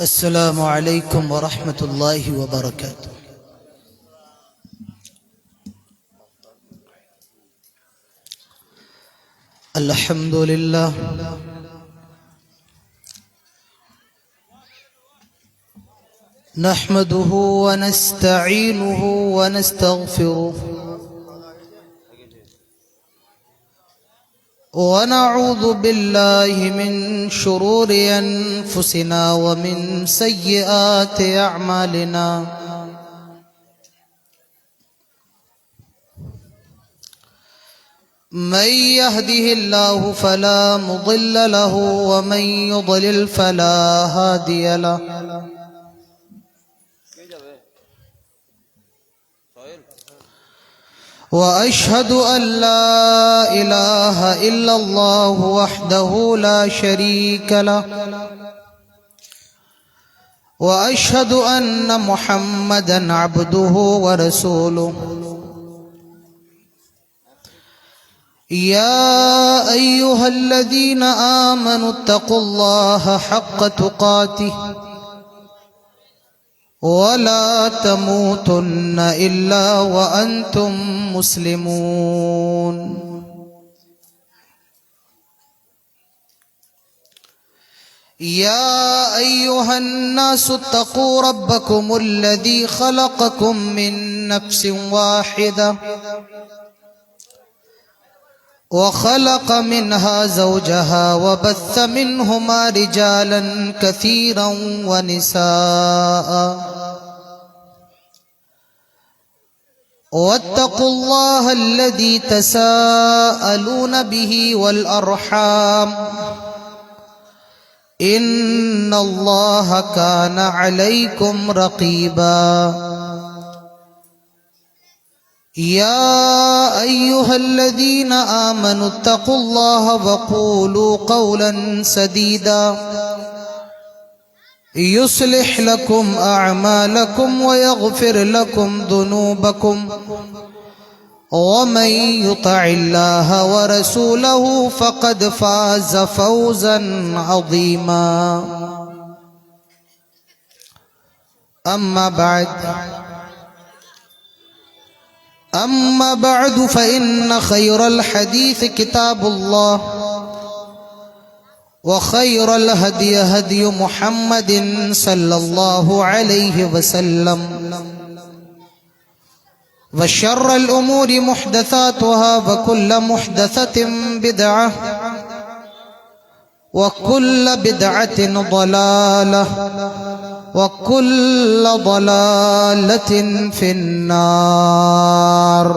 السلام عليكم ورحمة الله وبركاته. الحمد لله نحمده ونستعينه ونستغفره ونعوذ بالله من شرور أنفسنا ومن سيئات أعمالنا. من يهده الله فلا مضل له ومن يضلل فلا هادي له. وأشهد أن لا إله إلا الله وحده لا شريك له وأشهد أن محمدا عبده ورسوله. يا أيها الذين آمنوا اتقوا الله حق تقاته ولا تموتن إلا وأنتم مسلمون. يا أيها الناس اتقوا ربكم الذي خلقكم من نفس واحدة وخلق منها زوجها وبث منهما رجالا كثيرا ونساء. واتقوا الله الذي تساءلون به والأرحام إن الله كان عليكم رقيبا. يا أيها الذين آمنوا اتقوا الله وقولوا قولا سديدا يصلح لكم أعمالكم ويغفر لكم ذنوبكم ومن يطع الله ورسوله فقد فاز فوزا عظيما. أما بعد فإن خير الحديث كتاب الله وخير الهدي هدي محمد صلى الله عليه وسلم وشر الأمور محدثاتها وكل محدثة بدعة وكل بدعة ضلالة وكل ضلالة في النار.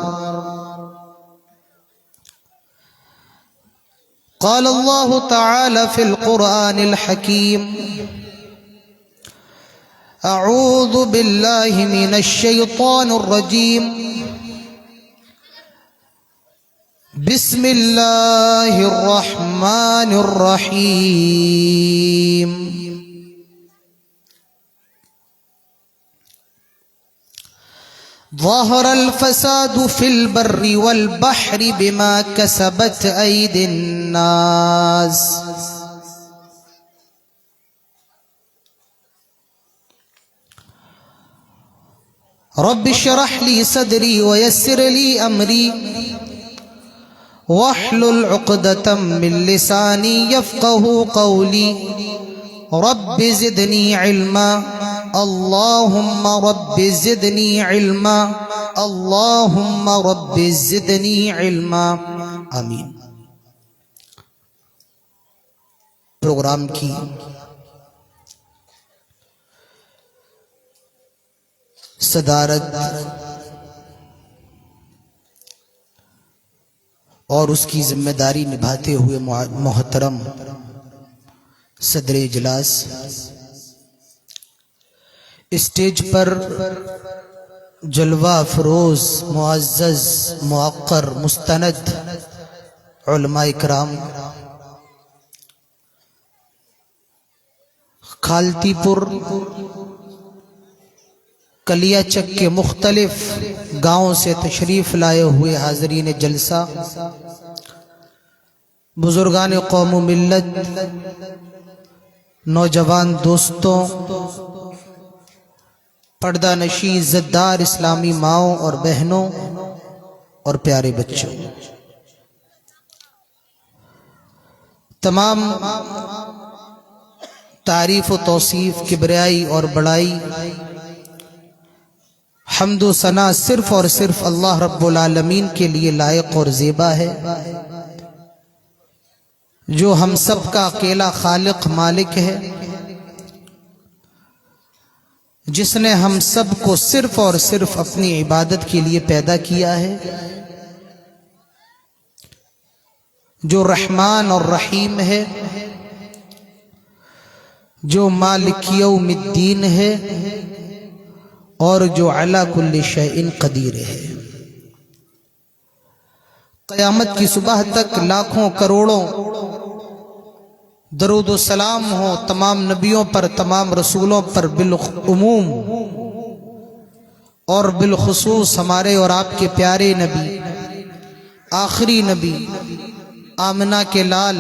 قال الله تعالى في القرآن الحكيم: أعوذ بالله من الشيطان الرجيم. بسم الله الرحمن الرحيم. ظهر الفساد في البر والبحر بما كسبت أيدي الناس رب اشرح لي صدري ويسر لي أمري واحلل عقدة من لساني يفقه قولي رب زدني علما اللهم رب زدني علما اللهم رب زدني علما آمین. پروگرام کی صدارت اور اس کی ذمہ داری نبھاتے ہوئے محترم صدر اجلاس، اسٹیج پر جلوہ افروز معزز موقر مستند علماء اکرام، کھالتی پور کلیا چک کے مختلف گاؤں سے تشریف لائے ہوئے حاضرین جلسہ، بزرگان قوم و ملت، نوجوان دوستوں، پردہ نشی عزتدار اسلامی ماؤں اور بہنوں اور پیارے بچوں، تمام تعریف و توصیف، کبریائی اور بڑائی، حمد و ثنا صرف اور صرف اللہ رب العالمین کے لیے لائق اور زیبا ہے، جو ہم سب کا اکیلا خالق مالک ہے، جس نے ہم سب کو صرف اور صرف اپنی عبادت کے لیے پیدا کیا ہے، جو رحمان اور رحیم ہے، جو مالک یوم الدین ہے، اور جو علی کل شیء قدیر ہے۔ قیامت کی صبح تک لاکھوں کروڑوں درود و سلام ہو تمام نبیوں پر، تمام رسولوں پر بالعموم، اور بالخصوص ہمارے اور آپ کے پیارے نبی، آخری نبی، آمنہ کے لال،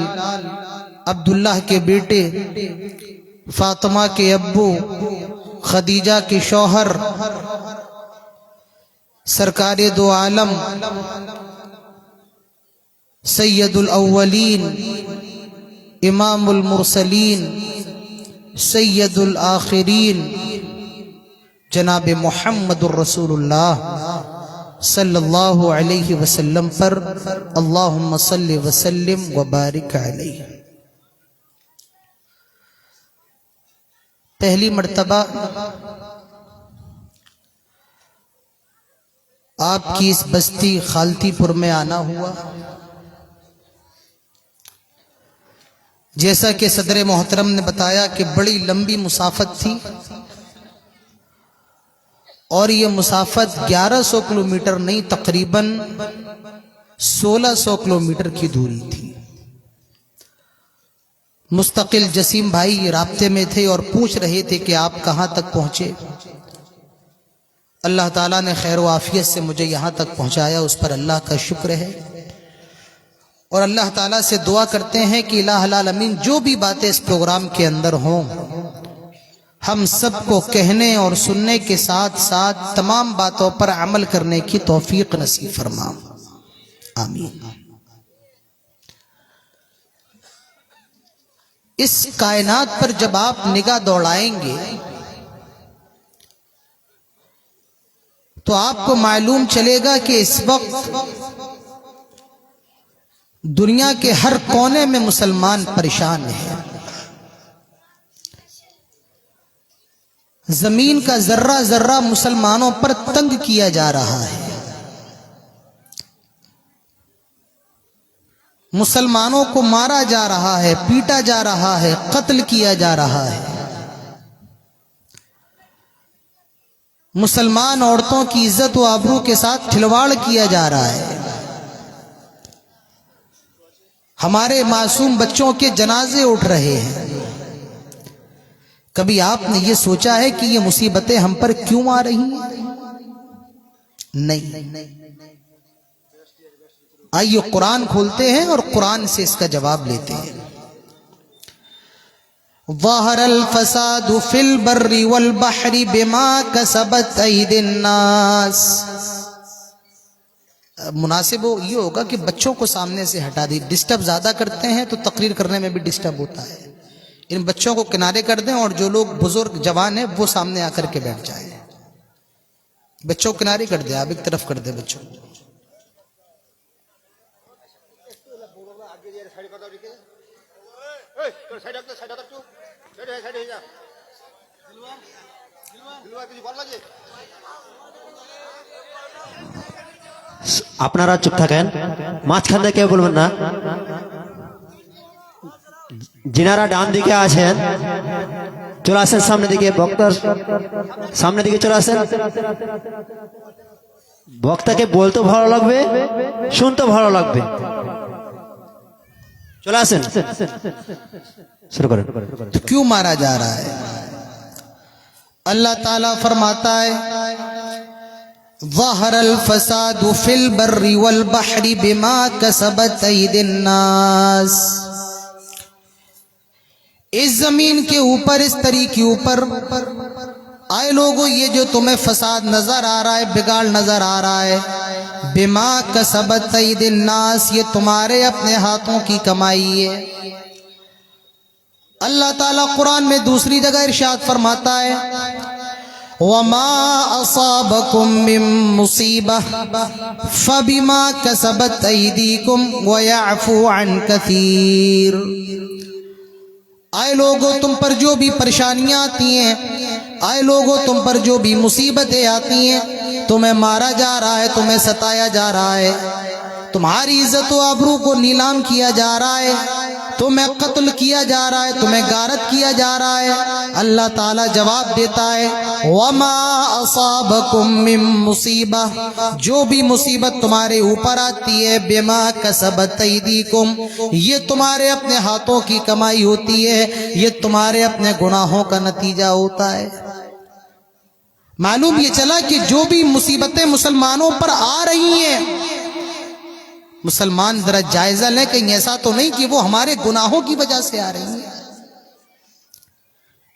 عبداللہ کے بیٹے، فاطمہ کے ابو، خدیجہ کے شوہر، سرکار دو عالم، سید الاولین، امام المرسلین، سید الآخرین، جناب محمد الرسول اللہ صلی اللہ علیہ وسلم پر اللہم صلی وسلم وبارک علیہ۔ پہلی مرتبہ آپ کی اس بستی خالتی پور میں آنا ہوا۔ جیسا کہ صدر محترم نے بتایا کہ بڑی لمبی مسافت تھی، اور یہ مسافت 1100 کلومیٹر نہیں، تقریباً 1600 کلومیٹر کی دوری تھی۔ مستقل جسیم بھائی رابطے میں تھے اور پوچھ رہے تھے کہ آپ کہاں تک پہنچے۔ اللہ تعالیٰ نے خیر و عافیت سے مجھے یہاں تک پہنچایا، اس پر اللہ کا شکر ہے، اور اللہ تعالیٰ سے دعا کرتے ہیں کہ الہ العالمین جو بھی باتیں اس پروگرام کے اندر ہوں، ہم سب کو کہنے اور سننے کے ساتھ ساتھ تمام باتوں پر عمل کرنے کی توفیق نصیب فرما، آمین۔ اس کائنات پر جب آپ نگاہ دوڑائیں گے تو آپ کو معلوم چلے گا کہ اس وقت دنیا کے ہر کونے میں مسلمان پریشان ہیں۔ زمین کا ذرہ ذرہ مسلمانوں پر تنگ کیا جا رہا ہے، مسلمانوں کو مارا جا رہا ہے، پیٹا جا رہا ہے، قتل کیا جا رہا ہے، مسلمان عورتوں کی عزت و آبرو کے ساتھ کھلواڑ کیا جا رہا ہے، ہمارے معصوم بچوں کے جنازے اٹھ رہے ہیں۔ کبھی آپ نے یہ سوچا ہے کہ یہ مصیبتیں ہم پر کیوں آ رہی ہیں؟ نہیں۔ آئیے قرآن کھولتے ہیں اور قرآن سے اس کا جواب لیتے ہیں۔ ظہر الفساد فی البر والبحر بما کسبت ایدی الناس۔ مناسب یہ ہوگا کہ بچوں کو سامنے سے ہٹا دی، ڈسٹرب زیادہ کرتے ہیں تو تقریر کرنے میں بھی ڈسٹرب ہوتا ہے۔ ان بچوں کو کنارے کر دیں، اور جو لوگ بزرگ جوان ہیں وہ سامنے آ کر کے بیٹھ جائیں۔ بچوں کو کنارے کر دیں، آپ ایک طرف کر دیں بچوں کو۔ আপনারা চুপ থাকেন, মাঝখান থেকে কেউ বলবেন না। যিনারা ডান দিকে আছেন চলে আসেন সামনে দিকে, বক্তার সামনে দিকে চলে আসেন। বক্তাকে বলতেও ভালো লাগবে, শুনতেও ভালো লাগবে। চলে আসেন, শুরু করেন। تو کیوں مارا جا رہا ہے؟ اللہ تعالیٰ فرماتا ہے ظہر الفساد فی البر والبحر بما کسبت ایدی الناس. اس زمین کے اوپر، اس تری کے اوپر آئے لوگوں، یہ جو تمہیں فساد نظر آ رہا ہے، بگاڑ نظر آ رہا ہے، بما کسبت ایدی الناس، یہ تمہارے اپنے ہاتھوں کی کمائی ہے. اللہ تعالیٰ قرآن میں دوسری جگہ ارشاد فرماتا ہے وَمَا أَصَابَكُم مِّن مُّصِيبَةٍ فَبِمَا كَسَبَتْ أَيْدِيكُمْ وَيَعْفُو عَن كَثِيرٍ. آئے لوگوں، تم پر جو بھی پریشانیاں آتی ہیں، آئے لوگوں تم پر جو بھی مصیبتیں آتی ہیں، تمہیں مارا جا رہا ہے، تمہیں ستایا جا رہا ہے، تمہاری عزت و آبرو کو نیلام کیا جا رہا ہے، تمہیں قتل کیا جا رہا ہے، تمہیں غارت کیا جا رہا ہے، اللہ تعالیٰ جواب دیتا ہے وَمَا أَصَابَكُم مِّن مُّصِيبَةٍ، جو بھی مصیبت تمہارے اوپر آتی ہے، بِمَا كَسَبَتْ أَيْدِيكُمْ، یہ تمہارے اپنے ہاتھوں کی کمائی ہوتی ہے، یہ تمہارے اپنے گناہوں کا نتیجہ ہوتا ہے. معلوم یہ چلا کہ جو بھی مصیبتیں مسلمانوں پر آ رہی ہیں، مسلمان ذرا جائزہ لیں، کہیں ایسا تو نہیں کہ وہ ہمارے گناہوں کی وجہ سے آ رہی ہیں.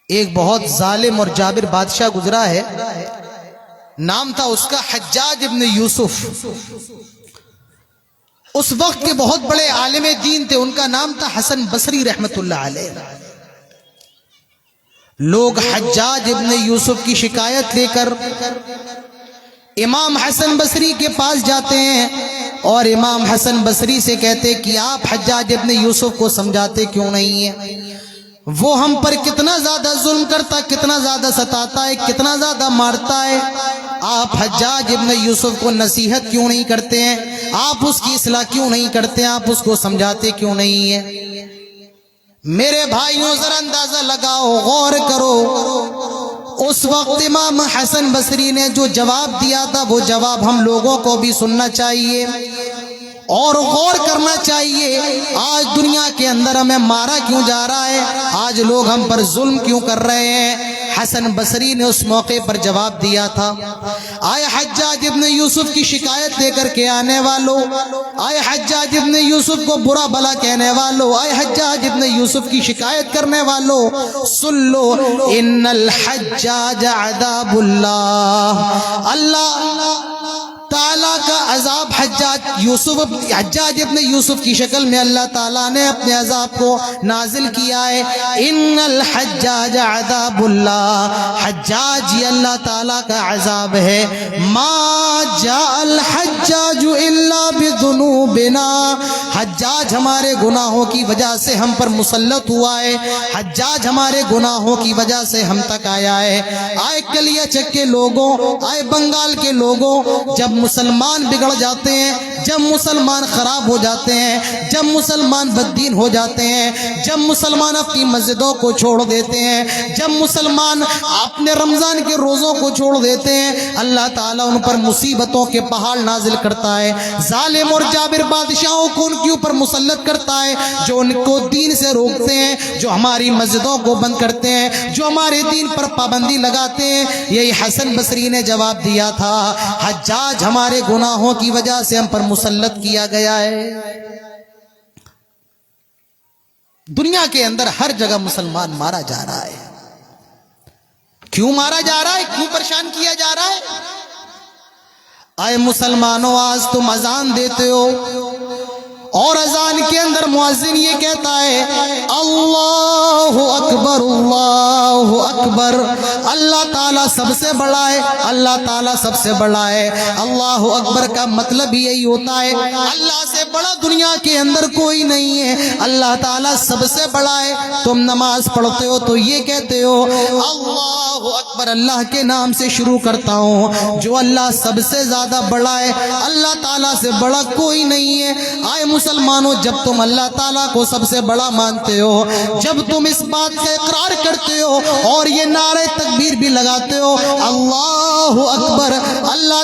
ایک بہت ظالم اور جابر بادشاہ گزرا ہے، نام تھا اس کا حجاج ابن یوسف. اس وقت کے بہت بڑے عالم دین تھے، ان کا نام تھا حسن بصری رحمت اللہ علیہ. لوگ حجاج ابن یوسف کی شکایت لے کر امام حسن بصری کے پاس جاتے ہیں اور امام حسن بصری سے کہتے کہ آپ حجاج ابن یوسف کو سمجھاتے کیوں نہیں ہیں؟ وہ ہم پر کتنا زیادہ ظلم کرتا، کتنا زیادہ ستاتا ہے، کتنا زیادہ مارتا ہے. آپ حجاج ابن یوسف کو نصیحت کیوں نہیں کرتے ہیں؟ آپ اس کی اصلاح کیوں نہیں کرتے ہیں؟ آپ اس کو سمجھاتے کیوں نہیں ہیں؟ میرے بھائیوں ذرا اندازہ لگاؤ، غور کرو، اس وقت امام حسن بصری نے جو جواب دیا تھا وہ جواب ہم لوگوں کو بھی سننا چاہیے اور غور کرنا چاہیے. آج دنیا کے اندر ہمیں مارا کیوں جا رہا ہے؟ آج لوگ ہم پر ظلم کیوں کر رہے ہیں؟ حسن بصری نے اس موقع پر جواب دیا تھا آئے حجاج ابن یوسف کی شکایت لے کر کے آنے والوں، آئے حجاج ابن یوسف کو برا بھلا کہنے والوں، آئے حجاج ابن یوسف کی شکایت کرنے والوں، سن لو، ان الحجاج عذاب اللہ، اللہ تعالیٰ کا عذاب حجاج ابن یوسف کی شکل میں اللہ تعالیٰ نے اپنے عذاب کو نازل کیا ہے. ان الحجاج عذاب اللہ، حجاج یہ اللہ تعالیٰ کا عذاب ہے. ما جاء الحجاج الا بذنوبنا، حجاج ہمارے گناہوں کی وجہ سے ہم پر مسلط ہوا ہے، حجاج ہمارے گناہوں کی وجہ سے ہم تک آیا ہے. آئے کلیا چک کے لوگوں، آئے بنگال کے لوگوں، جب مسلمان بگڑ جاتے ہیں، جب مسلمان خراب ہو جاتے ہیں، جب مسلمان بددین ہو جاتے ہیں، جب مسلمان اپنی مسجدوں کو چھوڑ دیتے ہیں، جب مسلمان اپنے رمضان کے روزوں کو چھوڑ دیتے ہیں، اللہ تعالیٰ ان پر مصیبتوں کے پہاڑ نازل کرتا ہے، ظالم اور جابر بادشاہوں کو ان کے اوپر مسلط کرتا ہے، جو ان کو دین سے روکتے ہیں، جو ہماری مسجدوں کو بند کرتے ہیں، جو ہمارے دین پر پابندی لگاتے ہیں. یہی حسن بصری نے جواب دیا تھا، حجاج ہمارے گناہوں کی وجہ سے ہم پر مسلط کیا گیا ہے. دنیا کے اندر ہر جگہ مسلمان مارا جا رہا ہے. کیوں مارا جا رہا ہے؟ کیوں پریشان کیا جا رہا ہے؟ آئے مسلمانوں، آج تم اذان دیتے ہو اور اذان کے اندر مؤذن یہ کہتا ہے اللہ اکبر، اللہ اکبر، اللہ تعالیٰ سب سے بڑا ہے، اللہ تعالیٰ سب سے بڑا ہے. اللہ اکبر کا مطلب یہی ہوتا ہے اللہ سے بڑا دنیا کے اندر کوئی نہیں ہے، اللہ تعالیٰ سب سے بڑا ہے. تم نماز پڑھتے ہو تو یہ کہتے ہو اللہ اکبر، اللہ کے نام سے شروع کرتا ہوں، جو اللہ سب سے زیادہ بڑا ہے، اللہ تعالیٰ سے بڑا کوئی نہیں ہے. آئے مسلمانوں، جب تم اللہ تعالیٰ کو سب سے بڑا مانتے ہو، جب تم اس بات کا اقرار کرتے ہو اور یہ نعرہ تکبیر بھی لگاتے ہو اللہ اکبر، اللہ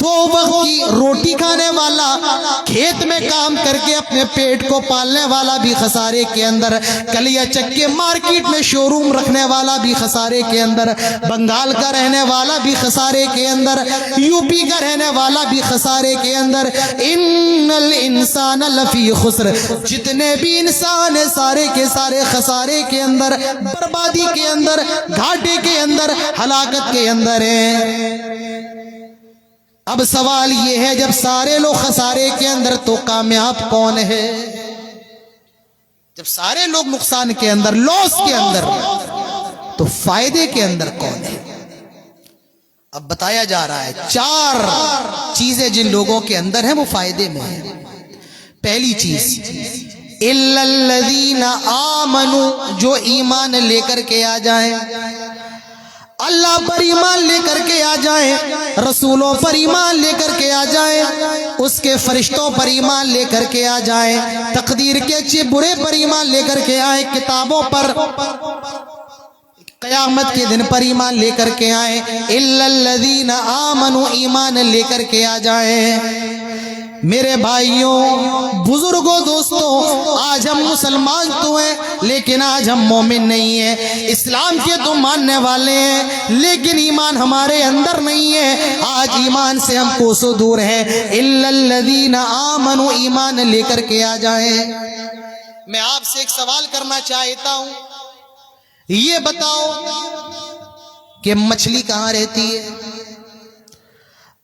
دو وقت کی روٹی کھانے والا، کھیت میں کام کر کے اپنے پیٹ کو پالنے والا بھی خسارے کے اندر، کلیا چکے مارکیٹ میں شو روم رکھنے والا بھی خسارے کے اندر، بنگال کا رہنے والا بھی خسارے کے اندر، یو پی کا رہنے والا بھی خسارے کے اندر۔ ان الانسان لفی خسر، جتنے بھی انسان ہیں سارے کے سارے خسارے کے اندر، بربادی کے اندر، گھاٹے کے اندر، ہلاکت کے اندر ہیں۔ اب سوال یہ ہے جب سارے لوگ خسارے کے اندر تو کامیاب کون ہے؟ جب سارے لوگ نقصان کے اندر، لاس کے اندر، تو فائدے کے اندر کون ہے؟ اب بتایا جا رہا ہے 4 چیزیں جن لوگوں کے اندر ہیں وہ فائدے میں ہیں۔ پہلی چیز الا الذین آمنوا، جو ایمان لے کر کے آ جائیں، اللہ پر ایمان لے کر کے آ جائیں، رسولوں پر ایمان لے کر کے آ جائیں، اس کے فرشتوں پر ایمان لے کر کے آ جائیں، تقدیر کے اچھے برے پر ایمان لے کر کے آئیں، کتابوں پر، قیامت کے دن پر ایمان لے کر کے آئیں۔ الا الذین آمنوا، ایمان لے کر کے آ جائیں۔ میرے بھائیوں، بزرگوں، دوستوں، آج ہم مسلمان تو ہیں لیکن آج ہم مومن نہیں ہیں۔ اسلام کے تو ماننے والے ہیں لیکن ایمان ہمارے اندر نہیں ہے، آج ایمان سے ہم کوسوں دور ہیں۔ الا الذین آمنوا، ایمان لے کر کے آ جائیں۔ میں آپ سے ایک سوال کرنا چاہتا ہوں، یہ بتاؤ کہ مچھلی کہاں رہتی ہے؟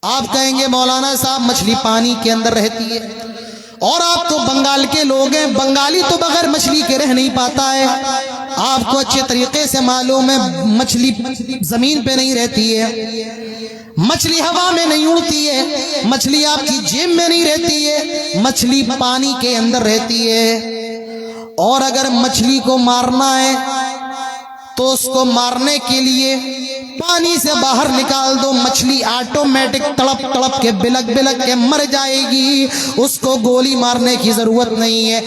آپ کہیں گے مولانا صاحب مچھلی پانی کے اندر رہتی ہے، اور آپ تو بنگال کے لوگ ہیں، بنگالی تو بغیر مچھلی کے رہ نہیں پاتا ہے، آپ کو اچھے طریقے سے معلوم ہے مچھلی زمین پہ نہیں رہتی ہے، مچھلی ہوا میں نہیں اڑتی ہے، مچھلی آپ کی جیب میں نہیں رہتی ہے، مچھلی پانی کے اندر رہتی ہے۔ اور اگر مچھلی کو مارنا ہے تو اس کو مارنے کے لیے پانی سے باہر نکال دو، مچھلی آٹومیٹک تڑپ تڑپ کے بلک بلک کے مر جائے گی، اس کو گولی مارنے کی ضرورت نہیں ہے،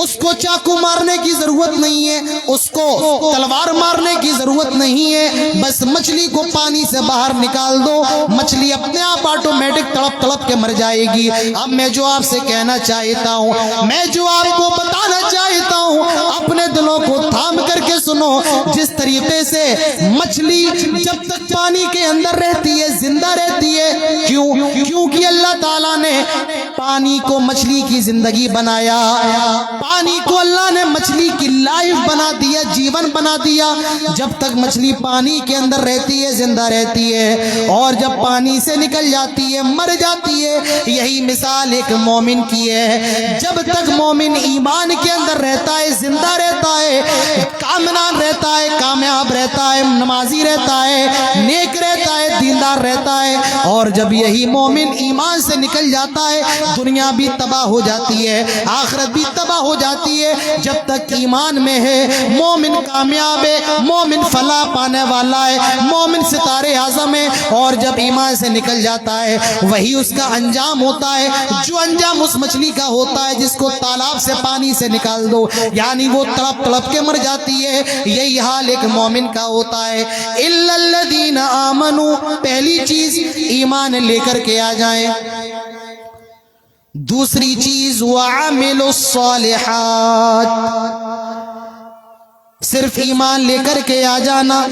اس کو چاقو مارنے کی ضرورت نہیں ہے، اس کو تلوار مارنے کی ضرورت نہیں ہے، بس مچھلی کو پانی سے باہر نکال دو، مچھلی اپنے آپ آٹومیٹک تڑپ تڑپ کے مر جائے گی۔ اب میں جو آپ سے کہنا چاہتا ہوں، میں جو آپ کو بتانا چاہتا ہوں، اپنے دلوں کو تھام کر کے سنو، جس طریقے سے مچھلی جب تک پانی کے اندر رہتی ہے زندہ رہتی ہے، کیونکہ اللہ تعالیٰ نے پانی کو مچھلی کی زندگی بنایا، پانی کو اللہ نے مچھلی کی لائف بنا دیا، جیون بنا دیا، جب تک مچھلی پانی کے اندر رہتی ہے زندہ رہتی ہے، اور جب پانی سے نکل جاتی ہے مر جاتی ہے۔ یہی مثال ایک مومن کی ہے، جب تک مومن ایمان کے اندر رہتا ہے، زندہ رہتا ہے، کامنان رہتا ہے، کامیاب رہتا ہے، نمازی رہتا ہے، نیک رہتا ہے، دیندار رہتا ہے، اور جب یہی مومن ایمان سے نکل جاتا ہے دنیا بھی تباہ ہو جاتی ہے، آخرت بھی تباہ ہو جاتی ہے۔ جب تک ایمان میں ہے مومن کامیاب ہے، مومن فلاح پانے والا ہے، مومن ستارے اعظم ہے، اور جب ایمان سے نکل جاتا ہے وہی اس کا انجام ہوتا ہے، جو انجام اس مچھلی کا ہوتا ہے جس کو تالاب سے پانی سے نکال دو، یعنی وہ تڑپ تڑپ کے مر جاتی ہے۔ یہی حال ایک مومن کا ہوتا ہے۔ الا الذین آمنوا، پہلی چیز ایمان لے کر کے آ جائیں۔ دوسری چیز وعملوا الصالحات، صرف ایمان لے کر کے آ جانا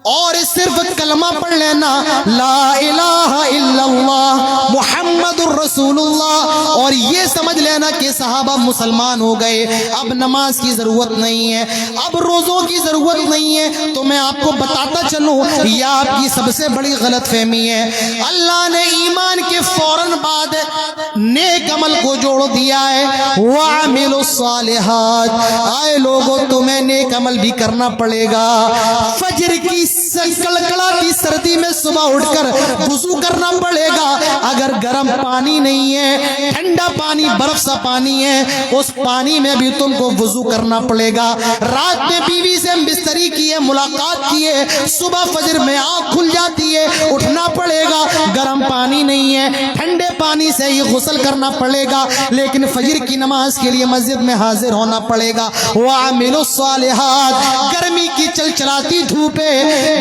اور صرف کلمہ پڑھ لینا، لا الہ الا اللہ محمد الرسول اللہ، اور یہ سمجھ لینا کہ صحابہ مسلمان ہو گئے، اب نماز کی ضرورت نہیں ہے، اب روزوں کی ضرورت نہیں ہے۔ تو میں آپ کو بتاتا چلوں یہ آپ کی سب سے بڑی غلط فہمی ہے۔ اللہ نے ایمان کے فوراً بعد نیک عمل کو جوڑ دیا ہے، وَعَمِلُوا الصَّالِحَاتِ، آئے لوگوں تمہیں نیک عمل بھی کرنا پڑے گا۔ فجر کی کڑکڑاتی سردی میں صبح اٹھ کر وضو کرنا پڑے گا، اگر گرم پانی نہیں ہے، ٹھنڈا پانی، برف سا پانی ہے، اس پانی میں بھی تم کو وضو کرنا پڑے گا۔ رات میں بیوی سے بستری کی ہے، ملاقات کی ہے، صبح فجر میں آنکھ کھل جاتی ہے، اٹھنا پڑے گا، گرم پانی نہیں ہے، ٹھنڈے پانی سے ہی غسل کرنا پڑے گا، لیکن فجر کی نماز کے لیے مسجد میں حاضر ہونا پڑے گا۔ وَعَمِلُوا الصَّالِحَاتِ، گرمی کی چلچلاتی دھوپ ہے،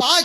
5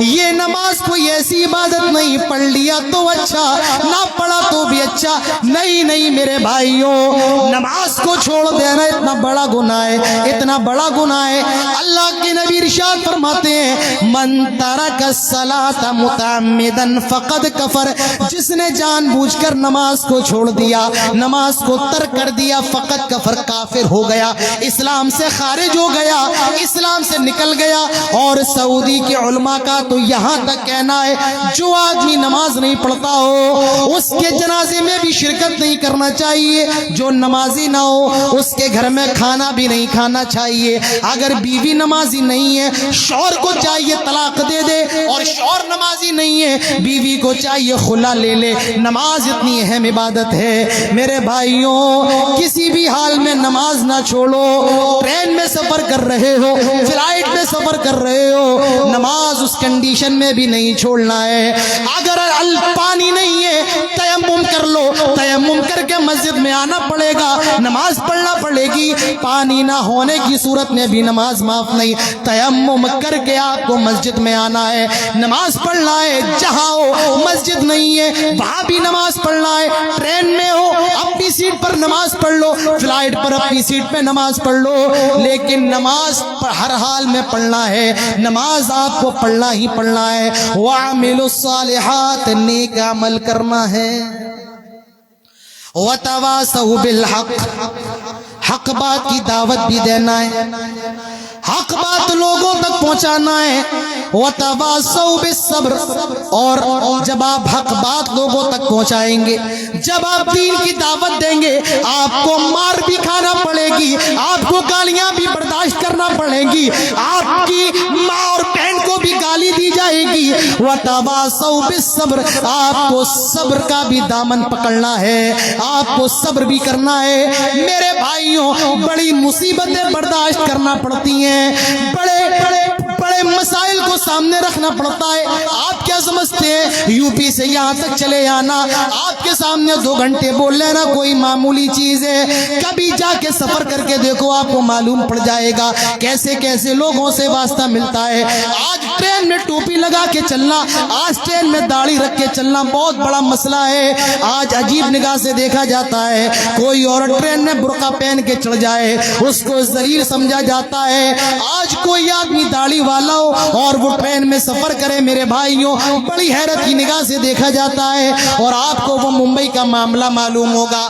یہ نماز کوئی ایسی عبادت نہیں, پڑھ لیا تو اچھا, نہ پڑھا تو بھی اچھا. نہیں نہیں میرے بھائیوں, نماز کو چھوڑ دینا اتنا بڑا گناہ ہے, اتنا بڑا گناہ ہے. اللہ کے نبی ارشاد فرماتے ہیں من ترک الصلاۃ متعمدا فقد کفر, جس نے جان بوجھ کر نماز کو چھوڑ دیا, نماز کو ترک کر دیا, فقط کفر, کافر ہو گیا, اسلام سے خارج ہو گیا, اسلام سے نکل گیا. اور سعودی کے علماء کا تو یہاں تک کہنا ہے جو آدمی نماز نہیں پڑھتا ہو اس کے جنازے میں بھی شرکت نہیں کرنا چاہیے. جو نمازی نہ ہو اس کے گھر میں کھانا بھی نہیں کھانا چاہیے. اگر بیوی نمازی نہیں ہے شوہر کو چاہیے طلاق دے دے, اور شوہر نمازی نہیں ہے بیوی کو چاہیے خلا لے لے. نماز اتنی اہم عبادت ہے میرے بھائیوں, کسی بھی حال میں نماز نہ چھوڑو. ٹرین میں سفر کر رہے ہو, فلائٹ میں سفر کر رہے ہو, نماز اس کنڈیشن میں بھی نہیں چھوڑنا ہے. اگر پانی نہیں ہے تیمم کر لو, تیمم کر کے مسجد میں آنا پڑے گا, نماز پڑھنا پڑے گی. پانی نہ ہونے کی صورت میں بھی نماز معاف نہیں, تیمم کر کے آپ کو مسجد میں آنا ہے, نماز پڑھنا ہے. جہاں ہو مسجد نہیں ہے وہاں بھی نماز پڑھنا ہے. ٹرین میں ہو اپنی سیٹ پر نماز پڑھ لو, فلائٹ پر اپنی سیٹ پہ نماز پڑھ لو, لیکن نماز ہر حال میں پڑھنا ہے. نماز آپ کو پڑھنا ہی پڑھنا ہے. وَعَمِلُوا الصَّالِحَاتِ, نیک عمل کرنا ہے. وَتَوَاصَوْا بِالْحَقِّ, حق بات کی دعوت بھی دینا ہے, حق بات لوگوں تک پہنچانا ہے. وَتَوَاصَوْا بِالصَّبْرِ, اور جب آپ حق بات لوگوں تک پہنچائیں گے, جب آپ دین کی دعوت دیں گے, آپ کو مار بھی کھانا پڑے گی, آپ کو گالیاں بھی برداشت کرنا پڑے گی, آپ کی ماں اور بہن کو بھی گالی دی جائے گی. وَتَوَاصَوْا بِالصَّبْرِ, آپ کو صبر کا بھی دامن پکڑنا ہے, آپ کو صبر بھی کرنا ہے. میرے بھائیوں, بڑی مصیبتیں برداشت کرنا پڑتی ہیں, بڑے مسائل کو سامنے رکھنا پڑتا ہے. آپ کیا سمجھتے ہیں یو پی سے یہاں تک چلے آنا, آپ کے سامنے 2 گھنٹے بول لینا کوئی معمولی چیز ہے. کبھی جا کے سفر کر کے دیکھو, آپ کو معلوم پڑ جائے گا کیسے کیسے لوگوں سے واسطہ ملتا ہے. آج ٹرین میں ٹوپی لگا کے چلنا, آج ٹرین میں داڑھی رکھ کے چلنا بہت بڑا مسئلہ ہے. آج عجیب نگاہ سے دیکھا جاتا ہے, کوئی عورت ٹرین میں برقع پہن کے چڑھ جائے اس کو ذلیل سمجھا جاتا ہے. آج کوئی آدمی داڑھی والا ہو اور وہ ٹرین میں سفر کرے میرے بھائیوں, بڑی حیرت کی نگاہ سے دیکھا جاتا ہے. اور آپ کو وہ ممبئی کا معاملہ معلوم ہوگا,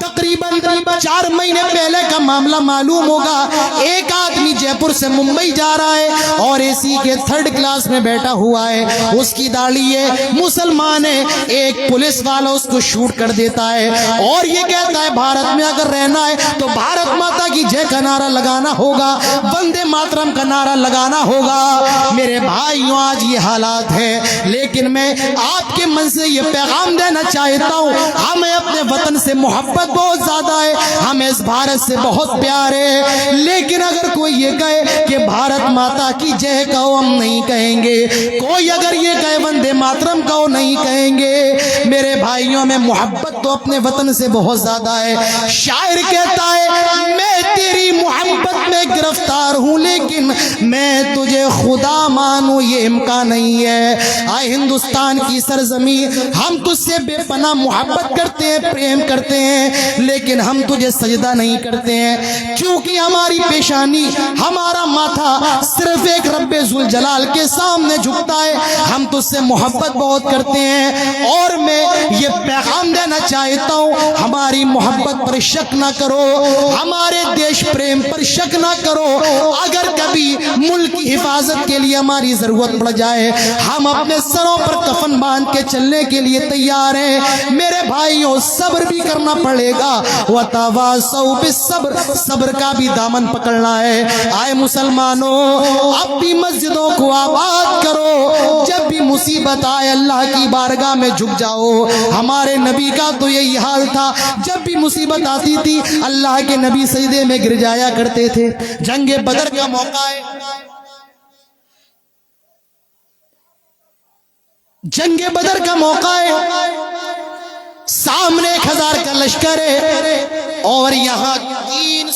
تقریباً 4 مہینے پہلے کا معاملہ معلوم ہوگا. ایک آدمی جے پور سے ممبئی جا رہا ہے اور اے سی کے 3rd کلاس میں بیٹھا ہوا ہے, اس کی داڑھی ہے, مسلمان ہے. ایک پولیس والا اس کو شوٹ کر دیتا ہے اور یہ کہتا ہے بھارت میں اگر رہنا ہے تو بھارت ماتا کی جے کا نعرہ لگانا ہوگا, وندے ماترم کا نعرہ لگانا ہوگا. میرے بھائیوں, آج یہ حالات ہے, لیکن میں آپ کے من سے یہ پیغام دینا چاہتا ہوں, ہمیں اپنے وطن سے محبت بہت زیادہ ہے, ہمیں اس بھارت سے بہت پیار ہے. لیکن اگر کوئی یہ کہے کہ بھارت ماتا کی جے کہو, ہم نہیں کہیں گے. کوئی اگر یہ کہے وندے ماترم کہو, نہیں کہیں گے. میرے بھائیوں, میں محبت تو اپنے وطن سے بہت زیادہ ہے. شاعر کہتا ہے میں تیری محبت میں گرفتار ہوں لیکن میں تجھے خدا مانوں یہ امکان نہیں ہے. آئے ہندوستان کی سرزمین, ہم تجھ سے بے پناہ محبت کرتے ہیں, پریم کرتے ہیں, لیکن ہم تجھے سجدہ نہیں کرتے ہیں, کیونکہ ہماری پیشانی, ہمارا ماتھا صرف ایک رب ذوالجلال کے سامنے جھکتا ہے. ہم تجھ سے محبت بہت کرتے ہیں, اور میں یہ پیغام دینا چاہتا ہوں, ہماری محبت پر شک نہ کرو, ہمارے دیش پریم پر شک نہ کرو. اگر کبھی ملک کی حفاظت کے لیے ہماری ضرورت پڑ جائے, ہم اپنے سروں پر کفن باندھ کے چلنے کے لیے تیار ہیں. میرے بھائیوں, صبر بھی کرنا پڑے گا. وَتَوَاصَوْا بِالصَّبْرِ, صبر کا بھی دامن پکڑنا ہے. آئے مسلمانوں, اپنی مسجدوں کو آباد کرو, جب بھی مصیبت آئے اللہ کی بارگاہ میں جھک جاؤ. ہمارے نبی کا تو یہی حال تھا, جب بھی مصیبت آتی تھی اللہ کے نبی سجدے میں گر جایا کرتے تھے. جنگ بدر کا موقع ہے, جنگ بدر کا موقع ہے, سامنے 1000 کا لشکر ہے اور یہاں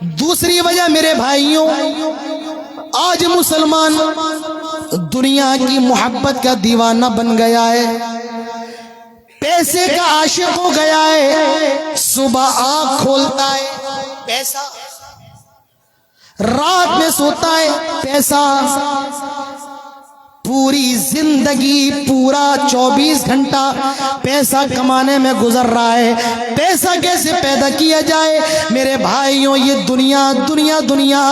دوسری وجہ میرے بھائیوں، آج مسلمان دنیا کی محبت کا دیوانہ بن گیا ہے، پیسے کا عاشق ہو گیا ہے۔ صبح آنکھ کھولتا ہے پیسہ، رات میں سوتا ہے پیسہ، پوری زندگی پورا 24 گھنٹہ پیسہ کمانے میں گزر رہا ہے۔ پیسہ کیسے پیدا کیا جائے؟ میرے بھائیوں، یہ دنیا دنیا دنیا،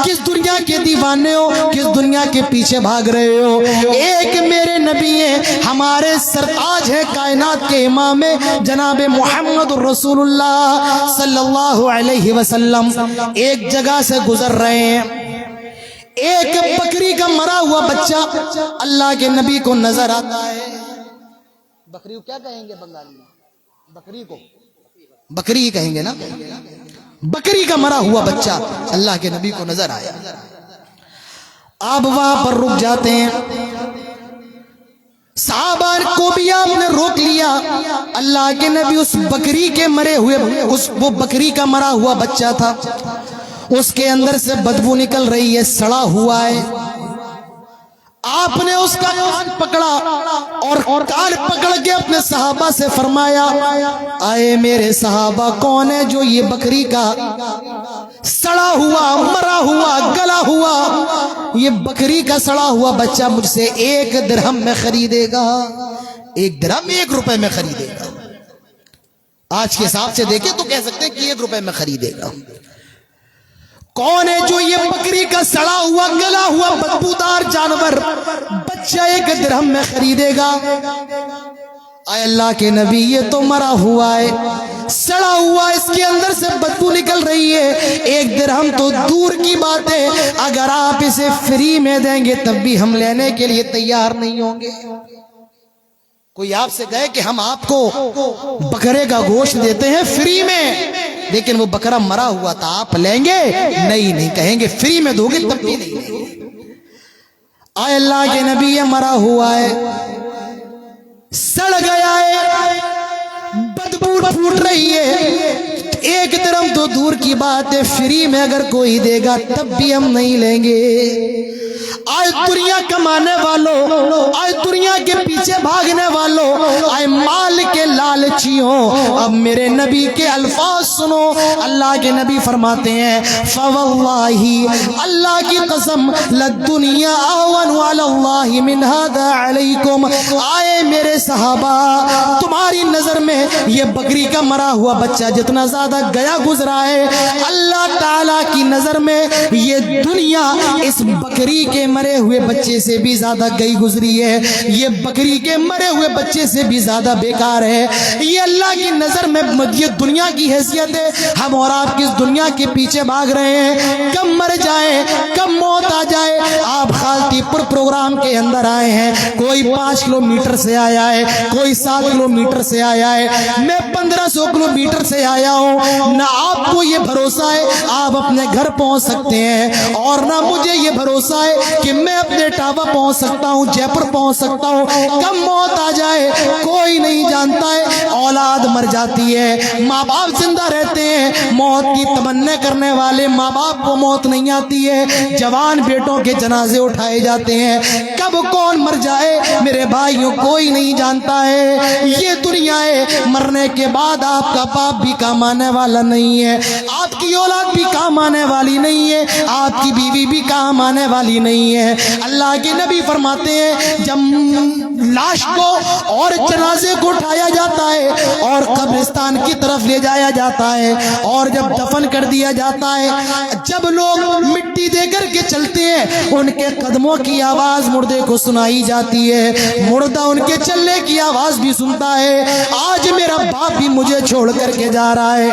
کس دنیا کے دیوانے ہو؟ کس دنیا کے پیچھے بھاگ رہے ہو؟ ایک میرے نبی ہیں، ہمارے سرتاج ہے کائنات کے امام جناب محمد رسول اللہ صلی اللہ علیہ وسلم، ایک جگہ سے گزر رہے ہیں، ایک بکری کا مرا ہوا بچہ اللہ کے نبی کو نظر آتا ہے۔ بکری کو کیا کہیں گے بنگالی میں؟ بکری کو بکری ہی کہیں گے نا۔ بکری کا مرا ہوا بچہ اللہ کے نبی کو نظر آیا، آپ وہاں پر رک جاتے ہیں۔ صحابہ کو بھی آپ نے روک لیا۔ اللہ کے نبی اس بکری کے مرے ہوئے، وہ بکری کا مرا ہوا بچہ تھا، اس کے اندر سے بدبو نکل رہی ہے، سڑا ہوا ہے۔ آپ نے اس کا کان پکڑا اور کان پکڑ کے اپنے صحابہ سے فرمایا، آئے میرے صحابہ، کون ہے جو یہ بکری کا سڑا ہوا، مرا ہوا، گلا ہوا، یہ بکری کا سڑا ہوا بچہ مجھ سے 1 درہم میں خریدے گا؟ 1 درہم 1 روپے میں خریدے گا۔ آج کے حساب سے دیکھیں تو کہہ سکتے ہیں کہ 1 روپے میں خریدے گا۔ کون ہے جو یہ بکری کا سڑا ہوا، گلا ہوا، بدبودار جانور بچہ 1 درہم میں خریدے گا؟ اے اللہ کے نبی، یہ تو مرا ہوا ہے، سڑا ہوا، اس کے اندر سے بدبو نکل رہی ہے، 1 درہم تو دور کی بات ہے، اگر آپ اسے فری میں دیں گے تب بھی ہم لینے کے لیے تیار نہیں ہوں گے۔ کوئی آپ سے کہے کہ ہم آپ کو بکرے کا گوشت دیتے ہیں فری میں، لیکن وہ بکرا مرا ہوا تھا، آپ لیں گے؟ نہیں کہیں گے فری میں دو گے تب بھی نہیں لیں گے۔ آئے اللہ کے نبی، یہ مرا ہوا ہے، سڑ گیا ہے، بدبو پھوٹ رہی ہے، 1 درہم تو دور کی بات ہے، فری میں اگر کوئی دے گا تب بھی ہم نہیں لیں گے۔ آئے دنیا کمانے والوں، آئے دنیا کے پیچھے بھاگنے والوں، آئے مال کے لالچیوں، اب میرے نبی کے الفاظ سنو۔ اللہ کے نبی فرماتے ہیں، فواللہ، اللہ کی قسم، للدنیا اہون علی اللہ من ھذا علیکم۔ آئے میرے صحابہ، تمہاری نظر میں یہ بکری کا مرا ہوا بچہ جتنا زیادہ گیا گزرا ہے، اللہ تعالیٰ کی نظر میں یہ دنیا اس بکری کے مرے ہوئے بچے سے بھی زیادہ گئی گزری ہے، یہ بکری کے مرے ہوئے بچے سے بھی زیادہ بیکار ہے۔ یہ اللہ کی نظر میں یہ دنیا کی حیثیت ہے۔ ہم اور آپ کس دنیا کے پیچھے بھاگ رہے ہیں، کب مر جائیں، کب موت آ جائے۔ آپ خالتی پور پروگرام کے اندر آئے ہیں، کوئی 5 کلومیٹر سے آیا ہے، کوئی 7 کلومیٹر سے آیا ہے، میں 1500 کلومیٹر سے آیا ہوں۔ نہ آپ کو یہ بھروسہ ہے آپ اپنے گھر پہنچ سکتے ہیں، اور نہ مجھے یہ بھروسہ ہے کہ میں اپنے ٹاوا پہنچ سکتا ہوں، جے پور پہنچ سکتا ہوں۔ کب موت آ جائے کوئی نہیں جانتا ہے۔ اولاد مر جاتی ہے، ماں باپ زندہ رہتے ہیں، موت کی تمنا کرنے والے ماں باپ کو موت نہیں آتی ہے، جوان بیٹوں کے جنازے اٹھائے جاتے ہیں۔ کب کون مر جائے میرے بھائیوں کوئی نہیں جانتا ہے۔ یہ دنیا ہے، مرنے کے بعد آپ کا باپ بھی کام آنے والا نہیں ہے، آپ کی اولاد بھی کام آنے والی نہیں ہے، آپ کی بیوی بھی کام آنے والی نہیں ہے۔ اللہ کے نبی فرماتے ہیں، جب لاش کو اور جنازے کو اٹھایا جاتا ہے اور قبرستان کی طرف لے جایا جاتا ہے اور جب دفن کر دیا جاتا ہے، جب لوگ مٹی دے کر کے چلتے ہیں، ان کے قدموں کی آواز مردے کو سنائی جاتی ہے، مردہ ان کے چلنے کی آواز بھی سنتا ہے۔ آج میرا باپ بھی مجھے چھوڑ کر کے جا رہا ہے،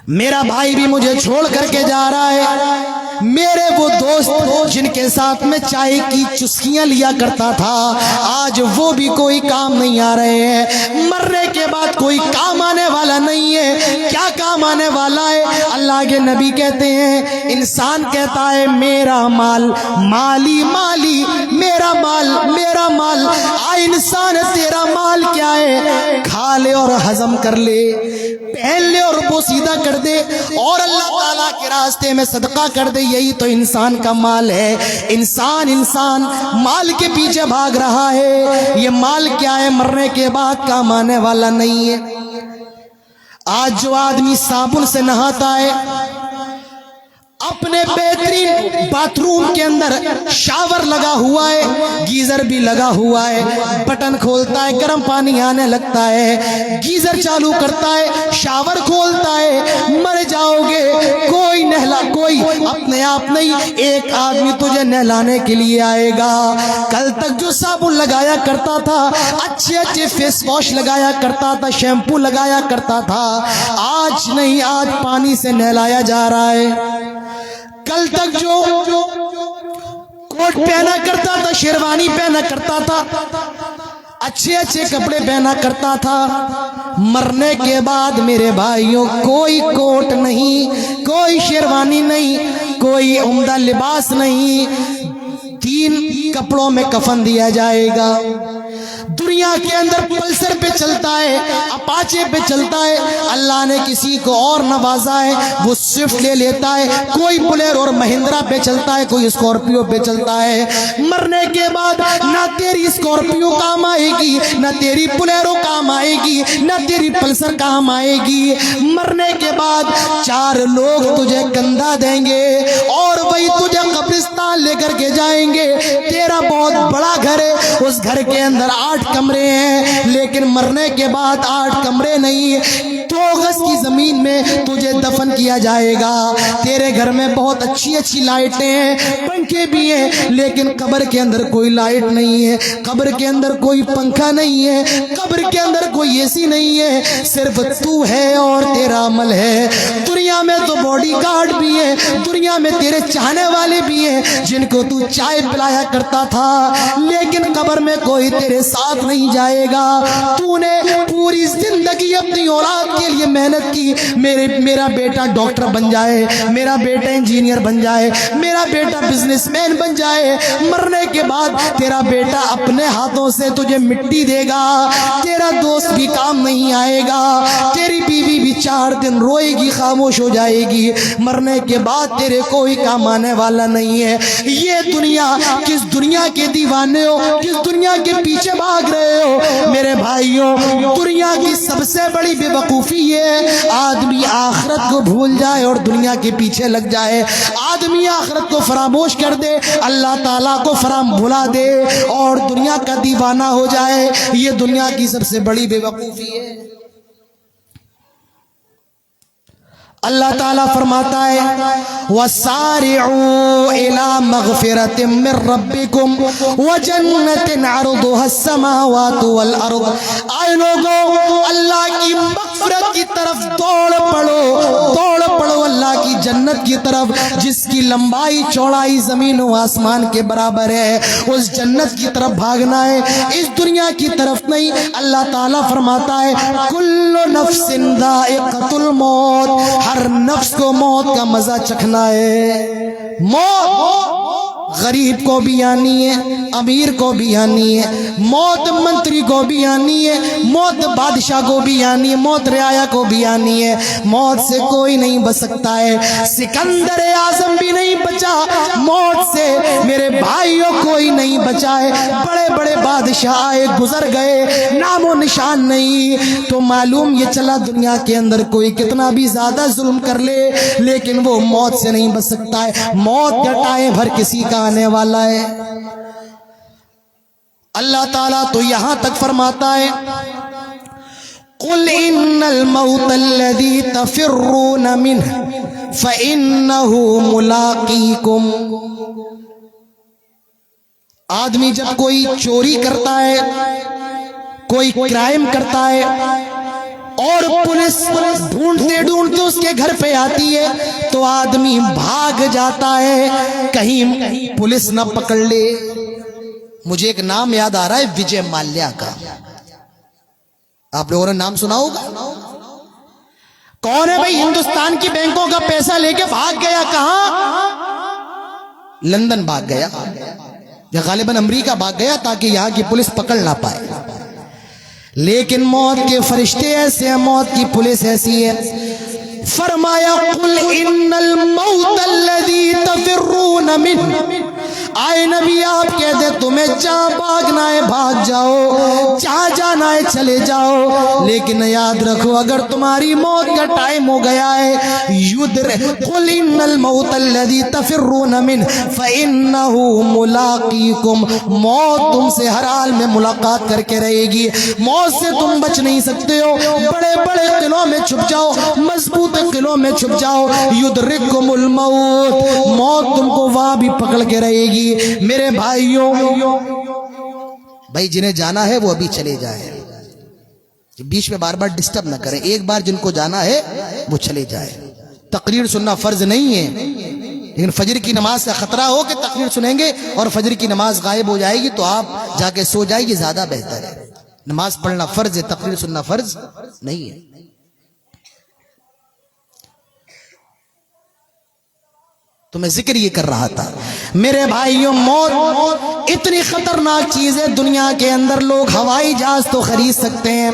میرا بھائی بھی مجھے چھوڑ کر کے جا رہا ہے، میرے وہ دوست جن کے ساتھ میں چائے کی چسکیاں لیا کرتا تھا، آج وہ بھی کوئی کام نہیں آ رہے ہیں۔ مرنے کے بعد کوئی کام آنے والا نہیں ہے۔ کیا کام آنے والا ہے؟ اللہ کے نبی کہتے ہیں، انسان کہتا ہے میرا مال مالی مالی، میرا مال میرا مال۔ انسان تیرا مال کیا ہے؟ کھا لے اور ہضم کر لے، پہن لے اور پوسیدہ کر دے اور اللہ تعالیٰ کے راستے میں صدقہ کر دے. یہی تو انسان کا مال ہے. انسان مال کے پیچھے بھاگ رہا ہے. یہ مال کیا ہے؟ مرنے کے بعد کام آنے والا نہیں ہے. آج جو آدمی صابن سے نہاتا ہے، اپنے بہترین باتھ روم کے اندر شاور لگا ہوا ہے، گیزر بھی لگا ہوا ہے، بٹن کھولتا ہے گرم پانی آنے لگتا ہے، گیزر چالو کرتا ہے، شاور کھولتا ہے، مر جاؤ گے. کوئی اپنے آپ نہیں، ایک آدمی تجھے نہلانے کے لیے آئے گا. کل تک جو صابن لگایا کرتا تھا، اچھے فیس واش لگایا کرتا تھا، شیمپو لگایا کرتا تھا، آج نہیں، آج پانی سے نہلایا جا رہا ہے. کل تک جو کوٹ پہنا کرتا تھا، شیروانی پہنا کرتا تھا، اچھے کپڑے پہنا کرتا تھا، مرنے کے بعد میرے بھائیوں کوئی کوٹ نہیں، کوئی شیروانی نہیں، کوئی عمدہ لباس نہیں. 3 کپڑوں میں کفن دیا جائے گا. دنیا کے اندر پلسر پہ چلتا ہے، اپاچے پہ چلتا ہے. اللہ نے کسی کو اور نوازا ہے، وہ سوئفٹ لے لیتا ہے. کوئی بلیرو اور مہندرا پہ چلتا ہے، کوئی اسکارپیو پہ چلتا ہے. مرنے کے بعد نہ تیری اسکارپیو کام آئے گی، نہ تیری بلیرو کام آئے گی، نہ تیری پلسر کام آئے گی. مرنے کے بعد 4 لوگ تجھے کندھا دیں گے اور وہی تجھے قبرستان لے کر کے جائیں گے. تیرا بہت بڑا گھر ہے، اس گھر کے اندر 8 کمرے ہیں، لیکن مرنے کے بعد 8 کمرے نہیں، 2 گز کی زمین میں تجھے دفن کیا جائے گا. تیرے گھر میں بہت اچھی لائٹیں ہیں، پنکھے بھی ہیں، لیکن قبر کے اندر کوئی لائٹ نہیں ہے، قبر کے اندر کوئی پنکھا نہیں ہے، قبر کے اندر کوئی اے سی نہیں ہے، صرف تو ہے اور تیرا عمل ہے. دنیا میں تو باڈی گارڈ بھی ہے، دنیا میں تیرے چاہنے والے بھی ہیں جن کو تو چائے پلایا کرتا تھا، لیکن قبر میں کوئی تیرے ساتھ نہیں جائے گا. تو نے پوری زندگی اپنی اولاد کے لیے محنت کی، میرا بیٹا ڈاکٹر بن جائے، میرا بیٹا انجینئر بن جائے، میرا بیٹا بزنس مین بن جائے. مرنے کے بعد تیرا بیٹا اپنے ہاتھوں سے تجھے مٹی دے گا. تیرا دوست بھی کام نہیں آئے گا، تیری بیوی بھی 4 دن روئے گی، خاموش ہو جائے گی. مرنے کے بعد تیرے کوئی کام آنے والا نہیں ہے. یہ دنیا، کس دنیا کے دیوانے ہو، کس دنیا کے پیچھے بھاگ رہے ہو میرے بھائیوں؟ دنیا کی سب سے بڑی بے وقوفی یہ ہے آدمی آخرت کو بھول جائے اور دنیا کے پیچھے لگ جائے. آدمی آخرت کو فراموش کر دے، اللہ تعالیٰ کو بھلا دے اور دنیا کا دیوانہ ہو جائے. یہ دنیا کی سب سے بڑی بے وقوفی ہے. اللہ تعالیٰ فرماتا ہے وَسَارِعُوا إِلَى مَغْفِرَةٍ مِّن رَبِّكُمْ وَجَنَّةٍ عَرْضُهَا السَّمَاوَاتُ وَالْأَرْضُ. آئے لوگوں، اللہ کی مغفرت کی طرف دوڑ پڑو اللہ کی جنت کی طرف، جس کی لمبائی چوڑائی زمین و آسمان کے برابر ہے. اس جنت کی طرف بھاگنا ہے، اس دنیا کی طرف نہیں. اللہ تعالیٰ فرماتا ہے كُلُّ نَفْسٍ ذَائِقَةُ الْمَوْتِ، ہر نفس کو موت کا مزہ چکھنا ہے. موت غریب کو بھی آنی ہے، امیر کو بھی آنی ہے، موت منتری کو بھی آنی ہے، موت بادشاہ کو بھی آنی ہے، موت رعایا کو بھی آنی ہے. موت سے کوئی نہیں بچ سکتا ہے. سکندر اعظم بھی نہیں بچا موت سے، میرے بھائیوں کوئی نہیں بچا ہے. بڑے بڑے بادشاہ آئے گزر گئے، نام و نشان نہیں. تو معلوم یہ چلا دنیا کے اندر کوئی کتنا بھی زیادہ ظلم کر لے، لیکن وہ موت سے نہیں بچ سکتا ہے. موت کا ٹائم ہر کسی کا آنے والا ہے. اللہ تعالیٰ تو یہاں تک فرماتا ہے قُلْ إِنَّ الْمَوْتَ الَّذِي تَفِرُّونَ مِنْهُ فَإِنَّهُ مُلَاقِيكُمْ. آدمی جب کوئی چوری کرتا ہے، کوئی کرائم کرتا ہے اور پولیس ڈھونڈتے اس کے گھر پہ آتی ہے تو آدمی بھاگ جاتا ہے کہیں پولیس نہ پکڑ لے. مجھے ایک نام یاد آ رہا ہے، وجے مالیا کا. آپ لوگوں نے نام سنا ہوگا. کون ہے بھائی؟ ہندوستان کی بینکوں کا پیسہ لے کے بھاگ گیا. کہاں؟ لندن بھاگ گیا یا غالباً امریکہ بھاگ گیا تاکہ یہاں کی پولیس پکڑ نہ پائے. لیکن موت کے فرشتے ایسے ہیں، موت کی پولیس ایسی ہے، فرمایا قل ان الموت الذی تفرون منہ، آئے نبی آپ کہہ دیں تمہیں جہاں بھاگنا ہے بھاگ جاؤ، جہاں جانا ہے چلے جاؤ، لیکن یاد رکھو اگر تمہاری موت کا ٹائم ہو گیا ہے، قل ان الموت الذی تفرون منہ فانہ ملاقیکم، موت تم سے ہر حال میں ملاقات کر کے رہے گی، موت سے تم بچ نہیں سکتے ہو، بڑے بڑے قلعوں میں چھپ جاؤ، مضبوط قلعوں میں چھپ جاؤ، یدرککم الموت، موت تم کو وہاں بھی پکڑ کے رہے گی۔ میرے بھائیوں، بھائی جنہیں جانا ہے وہ ابھی چلے جائیں، بیچ میں بار بار ڈسٹرب نہ کریں، ایک بار جن کو جانا ہے وہ چلے جائیں۔ تقریر سننا فرض نہیں ہے، لیکن فجر کی نماز سے خطرہ ہو کہ تقریر سنیں گے اور فجر کی نماز غائب ہو جائے گی تو آپ جا کے سو جائیں، یہ زیادہ بہتر ہے۔ نماز پڑھنا فرض ہے، تقریر سننا فرض نہیں ہے۔ تو میں ذکر یہ کر رہا تھا میرے بھائیوں، موت اتنی خطرناک چیز ہے، دنیا کے اندر لوگ ہوائی جہاز تو خرید سکتے ہیں،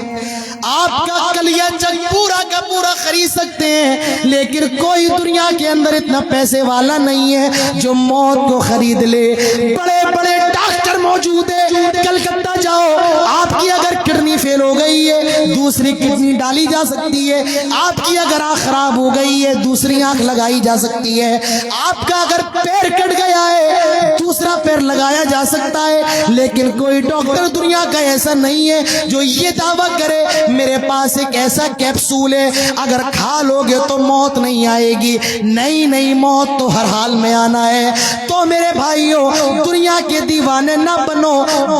آپ کا کلیہ چک پورا کا پورا خرید سکتے ہیں، لیکن کوئی دنیا کے اندر اتنا پیسے والا نہیں ہے جو موت کو خرید لے۔ بڑے بڑے ڈاکٹر موجود ہیں، کلکتہ جاؤ، آپ کی اگر کڈنی فیل ہو گئی ہے دوسری کڈنی ڈالی جا سکتی ہے، آپ کی اگر آنکھ خراب ہو گئی ہے دوسری آنکھ لگائی جا سکتی ہے، آپ کا اگر پیر کٹ گیا ہے دوسرا پیر لگایا جا سکتا ہے، لیکن کوئی ڈاکٹر دنیا کا ایسا نہیں ہے جو یہ دعویٰ کرے میرے پاس ایک ایسا کیپسول ہے اگر کھا لو گے تو موت نہیں آئے گی۔ نہیں نہیں، موت تو ہر حال میں آنا ہے۔ تو میرے بھائیوں، دنیا کے دیوانے نہ بنو،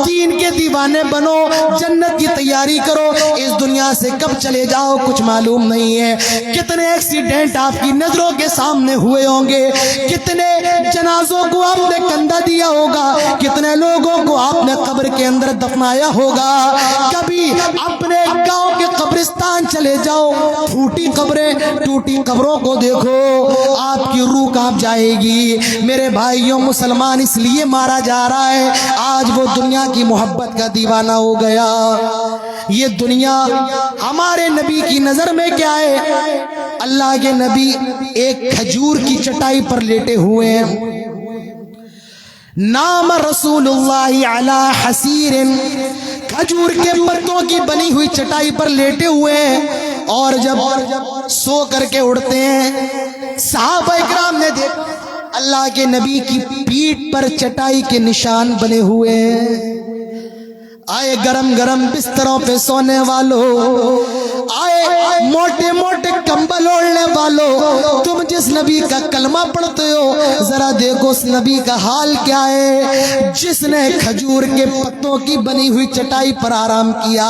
دین کے دیوانے بنو، جنت کی تیاری کرو، اس دنیا سے کب چلے جاؤ کچھ معلوم نہیں ہے۔ کتنے ایکسیڈنٹ آپ کی نظروں کے سامنے ہوئے ہوں گے، کتنے جنازوں کو آپ نے کندھا دیا ہوگا، کتنے لوگوں کو آپ نے قبر کے اندر دفنایا ہوگا۔ کبھی اپنے گاؤں کے قبرستان چلے جاؤ، ٹوٹی قبروں کو دیکھو، آپ کی روح کانپ جائے گی۔ میرے بھائیوں، مسلمان اس لیے مارا جا رہا ہے، آج وہ دنیا کی محبت کا دیوانہ ہو گیا۔ یہ دنیا ہمارے نبی کی نظر میں کیا ہے؟ اللہ کے نبی ایک کھجور کی چٹائی پر لیٹے ہوئے ہیں، نام رسول اللہ علی حسیر، کھجور کے پتوں کی بنی ہوئی چٹائی پر لیٹے ہوئے ہیں، اور جب سو کر کے اڑتے ہیں، صحابہ اکرام نے دیکھا اللہ کے نبی کی پیٹھ پر چٹائی کے نشان بنے ہوئے ہیں۔ آئے گرم گرم بستروں پہ سونے والوں، آئے موٹے موٹے کمبل اوڑھنے والوں، تم جس نبی کا کلمہ پڑھتے ہو ذرا دیکھو اس نبی کا حال کیا ہے، جس نے کھجور کے پتوں کی بنی ہوئی چٹائی پر آرام کیا،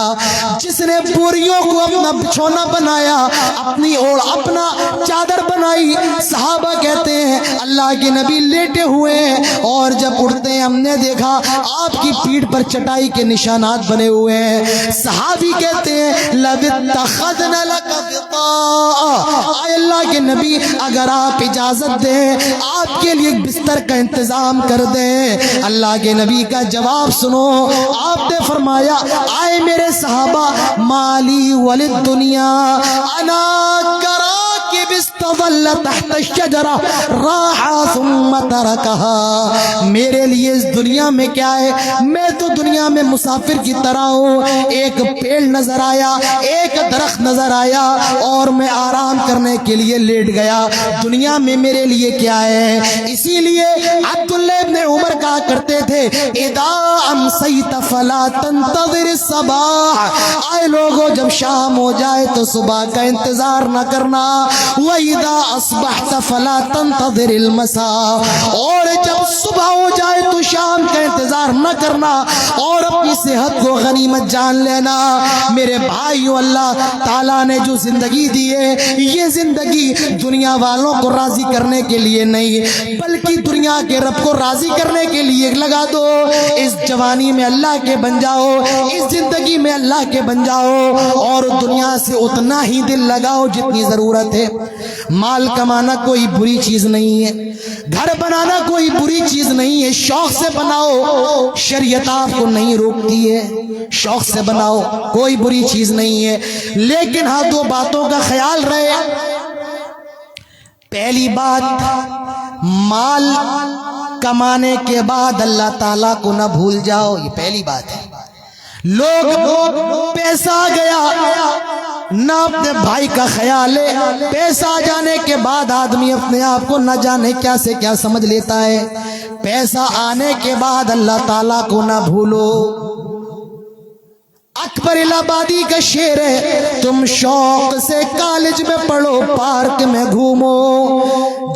جس نے بوریوں کو اپنا بچھونا بنایا، اپنا چادر بنائی۔ صحابہ کہتے ہیں اللہ کے نبی لیٹے ہوئے ہیں اور جب اٹھتے ہیں ہم نے دیکھا آپ کی پیٹھ پر چٹائی کے نشانات بنے ہوئے ہیں۔ صحابی کہتے ہیں لَوِ اتَّخَذْنَا لَكَ غِطَاءً، اے اللہ کے نبی اگر آپ اجازت دیں آپ کے لیے بستر کا انتظام کر دیں۔ اللہ کے نبی کا جواب سنو، آپ نے فرمایا آئے میرے صحابہ، مالی وللدنیا انا کراکب استظل تحت الشجرہ راحا ثم ترکہا، میرے لیے اس دنیا میں کیا ہے، میں تو دنیا میں مسافر کی طرح ہوں، ایک پیڑ نظر آیا، ایک درخت نظر آیا اور میں آرام کرنے کے لیے لیٹ گیا، دنیا میں میرے لیے کیا ہے۔ اسی لیے عبداللہ ابن عمر کہا کرتے تھے اذا امسیت فلا تنتظر الصباح، آئے لوگوں جب شام ہو جائے تو صبح کا انتظار نہ کرنا، وَإِذَا أَصْبَحْتَ فَلَا تَنْتَظِرِ الْمَسَاءَ، اور جب صبح ہو جائے تو شام کا انتظار نہ کرنا اور اپنی صحت کو غنیمت جان لینا۔ میرے بھائیو، اللہ تعالیٰ نے جو زندگی دی ہے یہ زندگی دنیا والوں کو راضی کرنے کے لیے نہیں بلکہ دنیا کے رب کو راضی کرنے کے لیے لگا دو۔ اس جوانی میں اللہ کے بن جاؤ، اس زندگی میں اللہ کے بن جاؤ اور دنیا سے اتنا ہی دل لگاؤ جتنی ضرورت ہے۔ مال کمانا کوئی بری چیز نہیں ہے، گھر بنانا کوئی بری چیز نہیں ہے، شوق سے بناؤ، شریعت آپ کو نہیں روکتی ہے، شوق سے بناؤ کوئی بری چیز نہیں ہے، لیکن ہاں دو باتوں کا خیال رہے، پہلی بات، مال کمانے کے بعد اللہ تعالیٰ کو نہ بھول جاؤ، یہ پہلی بات ہے۔ لوگ پیسہ آ گیا نہ اپنے بھائی کا خیال ہے، پیسہ آ جانے کے بعد آدمی اپنے آپ کو نہ جانے کیا سے کیا سمجھ لیتا ہے۔ پیسہ آنے کے بعد اللہ تعالیٰ کو نہ بھولو۔ اکبر الہ آبادی کا شعر ہے، تم شوق سے کالج میں پڑھو، پارک میں گھومو،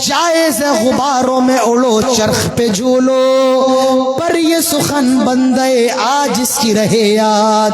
جائز غباروں میں اڑو، چرخ پہ جھولو، پر یہ سخن بندے آج اس کی رہے یاد،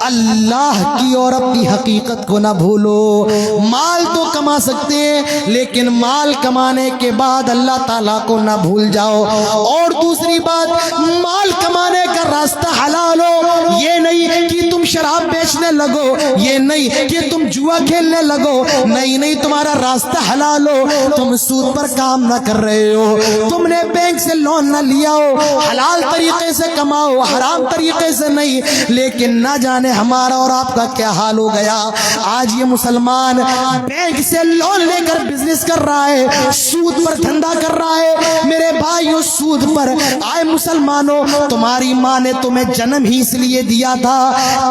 اللہ کی اور اپنی حقیقت کو نہ بھولو۔ مال تو کما سکتے ہیں لیکن مال کمانے کے بعد اللہ تعالیٰ کو نہ بھول جاؤ۔ اور دوسری بات، مال کمانے کا راستہ حلال ہو، یہ نہیں کہ تم شراب بیچنے لگو، یہ نہیں کہ تم جوا کھیلنے لگو، نہیں تمہارا راستہ حلال ہو، تم سود پر کام نہ کر رہے ہو، تم نے بینک سے لون نہ لیا ہو، حلال طریقے سے کماؤ، حرام طریقے سے نہیں۔ لیکن نہ جانے ہمارا اور آپ کا کیا حال ہو گیا، آج یہ مسلمان بینک سے لون لے کر بزنس کر رہا ہے، سود پر دھندا کر رہا ہے۔ میرے بھائیو، سود پر آئے مسلمانوں، تمہاری ماں نے تمہیں جنم ہی اس لیے دیا تھا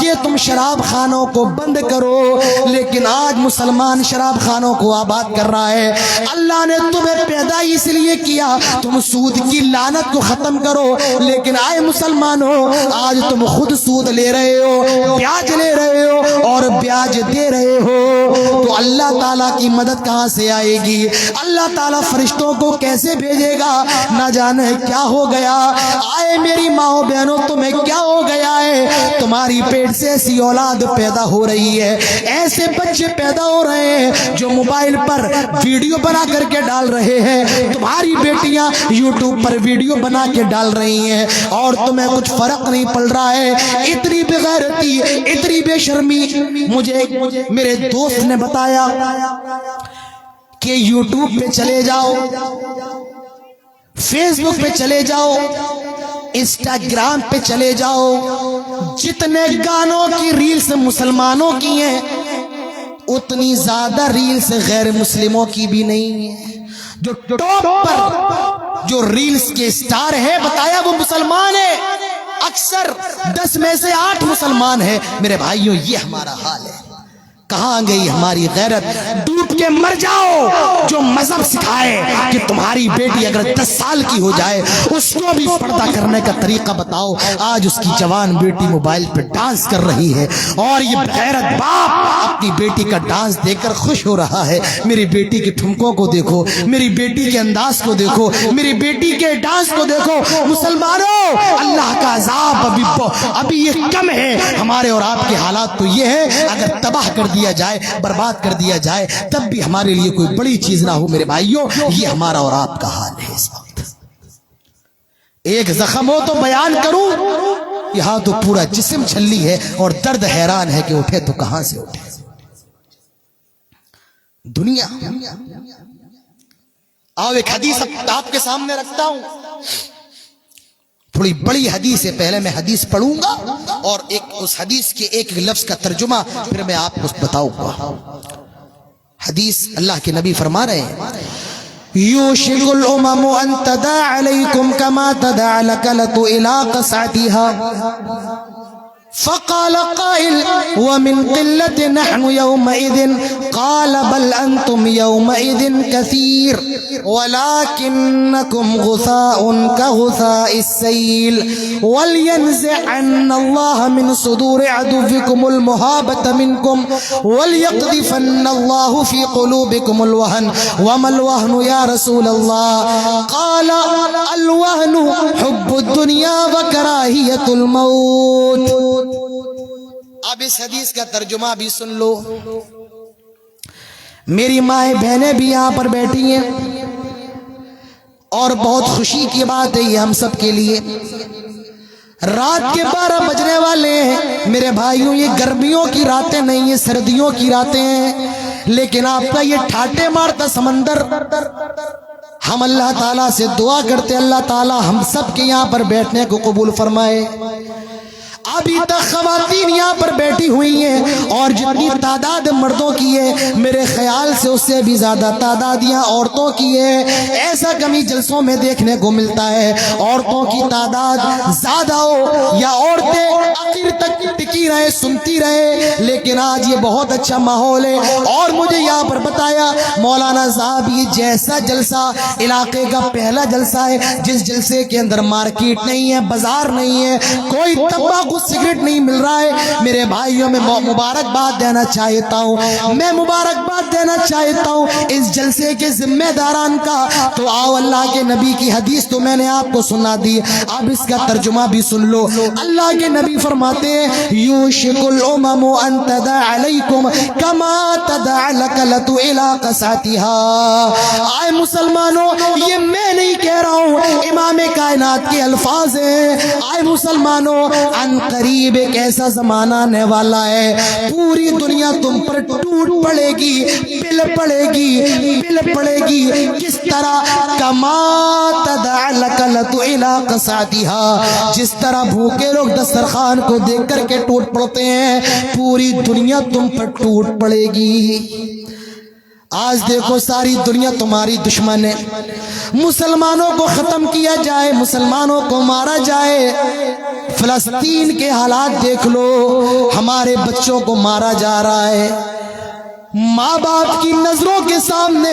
کہ تم شراب خانوں کو بند کرو، لیکن آج مسلمان شراب خانوں کو آباد کر رہا ہے۔ اللہ نے تمہیں پیدا اس لیے کیا تم سود کی لعنت کو ختم کرو، لیکن آئے مسلمانوں، آج تم خود سود لے رہے ہو، بیاج لے رہے ہو اور بیاج دے رہے ہو، تو اللہ تعالیٰ کی مدد کہاں سے آئے گی؟ اللہ تعالیٰ فرشتوں کو کیسے بھیجے گا؟ نہ جانے کیا ہو گیا۔ آئے میری ماں بہنوں، تمہیں کیا ہو گیا ہے؟ تمہاری پیٹ سے ایسی اولاد پیدا ہو رہی ہے، ایسے بچے پیدا ہو رہے ہیں جو موبائل پر ویڈیو بنا کر کے ڈال رہے ہیں، تمہاری بیٹیاں یوٹیوب پر ویڈیو بنا کے ڈال رہی ہیں اور تمہیں کچھ فرق نہیں پڑ رہا ہے۔ اتنی بے غیرتی، اتنی بے شرمی۔ مجھے میرے دوست نے بتایا کہ یوٹیوب پہ چلے جاؤ، فیس بک پہ چلے جاؤ، انسٹاگرام پہ چلے جاؤ، جتنے گانوں کی ریلز مسلمانوں کی ہیں اتنی زیادہ ریلز غیر مسلموں کی بھی نہیں ہے۔ جو ٹاپ پر جو ریلز کے سٹار ہے، بتایا وہ مسلمان ہے، اکثر 10 میں سے 8 مسلمان ہیں۔ میرے بھائیوں، یہ ہمارا حال ہے۔ کہاں گئی ہماری غیرت؟ ڈوب کے مر جاؤ۔ جو مذہب سکھائے کہ تمہاری بیٹی اگر 10 سال کی ہو جائے اس کو بھی پردہ کرنے کا طریقہ بتاؤ، آج اس کی جوان بیٹی موبائل پہ ڈانس کر رہی ہے اور یہ غیرت باپ اپنی بیٹی کا ڈانس دیکھ کر خوش ہو رہا ہے۔ میری بیٹی کے ٹھمکوں کو دیکھو، میری بیٹی کے انداز کو دیکھو، میری بیٹی کے ڈانس کو دیکھو۔ مسلمانوں، اللہ کا عذاب ابھی یہ کم ہے۔ ہمارے اور آپ کے حالات تو یہ ہے، اگر تباہ کر دیا جائے، برباد کر دیا جائے، تب بھی ہمارے لیے کوئی بڑی چیز نہ ہو۔ میرے بھائیوں، یہ ہمارا اور آپ کا حال ہے اس وقت۔ ایک زخم ہو تو بیان کروں، یہاں تو پورا جسم چھلی ہے اور درد حیران ہے کہ اٹھے تو کہاں سے اٹھے۔ دنیا، آؤ ایک حدیث آپ کے سامنے رکھتا ہوں، تھوڑی بڑی حدیث ہے، پہلے میں حدیث پڑھوں گا اور اس حدیث کے ایک لفظ کا ترجمہ پھر میں آپ کو بتاؤں گا۔ حدیث اللہ کے نبی فرما رہے ہیں، یوشک الامم ان تداع علیکم کما تداع الکلۃ الی قصعتها، فقال قائل ومن قلة نحن يومئذ قال بل أنتم يومئذ كثير ولكنكم غثاء كغثاء السيل ولينزعن الله من صدور عدوكم المهابة منكم وليقذفن الله في قلوبكم الوهن وما الوهن يا رسول الله قال الوهن حب الدنيا وكراهية الموت۔ اب اس حدیث کا ترجمہ بھی سن لو۔ میری مائیں بہنیں بھی یہاں پر بیٹھی ہیں اور بہت خوشی کی بات ہے یہ ہم سب کے لیے، رات کے 12 بجنے والے ہیں۔ میرے بھائیوں، یہ گرمیوں کی راتیں نہیں، یہ سردیوں کی راتیں ہیں، لیکن آپ کا یہ ٹھاٹے مارتا سمندر، ہم اللہ تعالیٰ سے دعا کرتے اللہ تعالیٰ ہم سب کے یہاں پر بیٹھنے کو قبول فرمائے۔ ابھی تک خواتین یہاں پر بیٹھی ہوئی ہیں اور جتنی تعداد مردوں کی ہے میرے خیال سے اس سے بھی زیادہ تعداد یہاں عورتوں کی ہے. ایسا کمی جلسوں میں دیکھنے کو ملتا ہے عورتوں کی تعداد زیادہ ہو یا عورتیں آخر تک ٹکی رہے سنتی رہے. لیکن آج یہ بہت اچھا ماحول ہے اور مجھے یہاں پر بتایا مولانا صاحب یہ جیسا جلسہ علاقے کا پہلا جلسہ ہے جس جلسے کے اندر مارکیٹ نہیں ہے بازار نہیں ہے کوئی تمباکو سگریٹ نہیں مل رہا ہے. میرے بھائیوں میں مبارکباد دینا چاہتا ہوں میں مبارکباد دینا چاہتا ہوں اس جلسے کے ذمہ داران کا. تو آؤ اللہ کے نبی کی حدیث تو میں نے آپ کو سنا دی اب اس کا ترجمہ بھی سن لو. اللہ کے نبی فرماتے ہیں یوشک الامم ان تدع علیکم کما تدع لکلۃ الی قصاتها. آئے مسلمانوں یہ میں نہیں کہہ رہا ہوں امام کائنات کے الفاظ ہیں. آئے مسلمانوں ان قریب ایک ایسا زمانہ آنے والا ہے پوری دنیا تم پر ٹوٹ پڑے گی پل پڑے گی کس طرح کما تدع لکلۃ الی قصاتها. جس طرح بھوکے لوگ دسترخوان کو دیکھ کر کے ٹوٹ پڑتے ہیں پوری دنیا تم پر ٹوٹ پڑے گی. آج دیکھو ساری دنیا تمہاری دشمن ہے مسلمانوں کو ختم کیا جائے مسلمانوں کو مارا جائے. فلسطین کے حالات دیکھ لو ہمارے بچوں کو مارا جا رہا ہے ماں باپ کی نظروں کے سامنے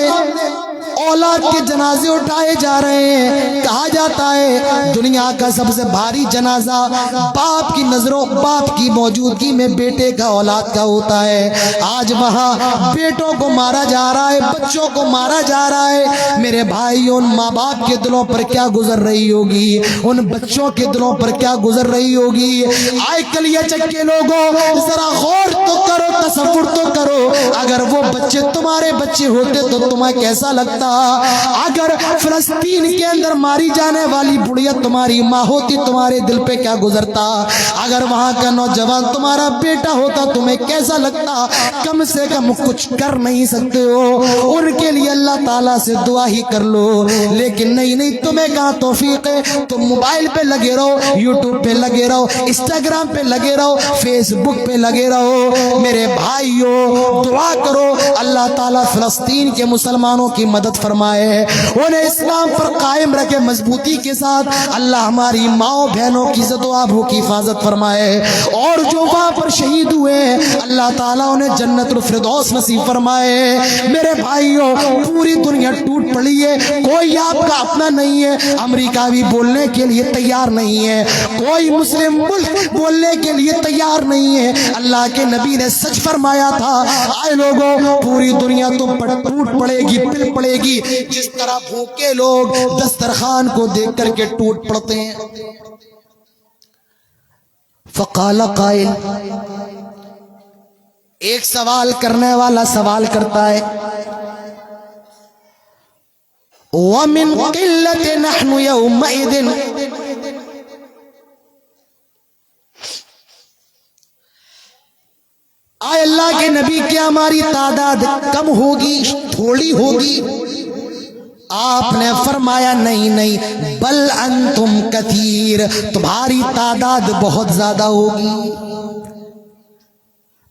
اولاد کے جنازے اٹھائے جا رہے ہیں. کہا جاتا ہے دنیا کا سب سے بھاری جنازہ باپ کی نظروں باپ کی موجودگی میں بیٹے کا اولاد کا ہوتا ہے. آج وہاں بیٹوں کو مارا جا رہا ہے بچوں کو مارا جا رہا ہے. میرے بھائی ان ماں باپ کے دلوں پر کیا گزر رہی ہوگی ان بچوں کے دلوں پر کیا گزر رہی ہوگی. آئے کلیہ چکے لوگوں ذرا غور تو کرو تصور تو کرو اگر وہ بچے تمہارے بچے ہوتے تو تمہیں کیسا لگتا. اگر فلسطین کے اندر ماری جانے والی بڑھیا تمہاری ماں ہوتی تمہارے دل پہ کیا گزرتا. اگر وہاں کا نوجوان تمہارا بیٹا ہوتا تمہیں کیسا لگتا. کم سے کم کچھ کر نہیں سکتے ہو ان کے لیے اللہ تعالیٰ سے دعا ہی کر لو. لیکن نہیں تمہیں کہاں توفیق ہے تم موبائل پہ لگے رہو یوٹیوب پہ لگے رہو انسٹاگرام پہ لگے رہو فیس بک پہ لگے رہو. میرے بھائیو دعا کرو اللہ تعالیٰ فلسطین کے مسلمانوں کی مدد فرمائے انہیں اسلام پر قائم رکھے مضبوطی کے ساتھ. اللہ ہماری ماؤں بہنوں کی عزت و آبرو کی حفاظت فرمائے اور جو وہاں پر شہید ہوئے اللہ تعالیٰ انہیں جنت الفردوس نصیب فرمائے. میرے بھائیوں پوری دنیا ٹوٹ پڑی ہے کوئی آپ کا اپنا نہیں ہے. امریکہ بھی بولنے کے لیے تیار نہیں ہے کوئی مسلم ملک بولنے کے لیے تیار نہیں ہے. اللہ کے نبی نے سچ فرمایا تھا آئے لوگوں پوری دنیا تم پر ٹوٹ پڑے گی پل پڑے گی جس طرح بھوکے لوگ دسترخوان کو دیکھ کر کے ٹوٹ پڑتے ہیں. فقال قائل ایک سوال کرنے والا سوال کرتا ہے وَمِن قِلَّةٍ نَحْنُ يَوْمَئِذٍ. آئے اللہ کے نبی کیا ہماری تعداد کم ہوگی تھوڑی ہوگی. آپ نے فرمایا نہیں بل انتم کثیر تمہاری تعداد بہت زیادہ ہوگی.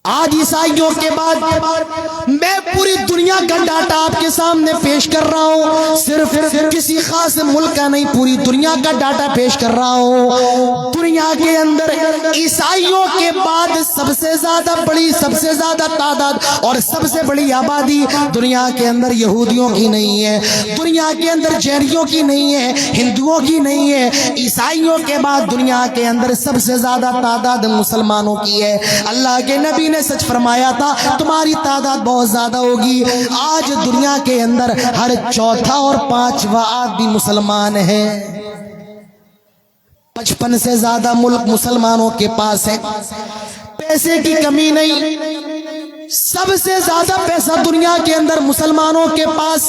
آج عیسائیوں کے بعد میں پوری دنیا کا ڈاٹا آپ کے سامنے پیش کر رہا ہوں صرف کسی خاص ملک کا نہیں پوری دنیا کا ڈاٹا پیش کر رہا ہوں. دنیا کے اندر عیسائیوں کے بعد سب سے زیادہ بڑی سب سے زیادہ تعداد اور سب سے بڑی آبادی دنیا کے اندر یہودیوں کی نہیں ہے دنیا کے اندر جینیوں کی نہیں ہے ہندوؤں کی نہیں ہے. عیسائیوں کے بعد دنیا کے اندر سب سے زیادہ تعداد مسلمانوں کی ہے. اللہ کے نبی نے سچ فرمایا تھا تمہاری تعداد بہت زیادہ ہوگی. آج دنیا کے اندر ہر چوتھا اور پانچواں آدمی مسلمان ہے. 55 سے زیادہ ملک مسلمانوں کے پاس ہے. پیسے کی کمی نہیں سب سے زیادہ پیسہ دنیا کے اندر مسلمانوں کے پاس،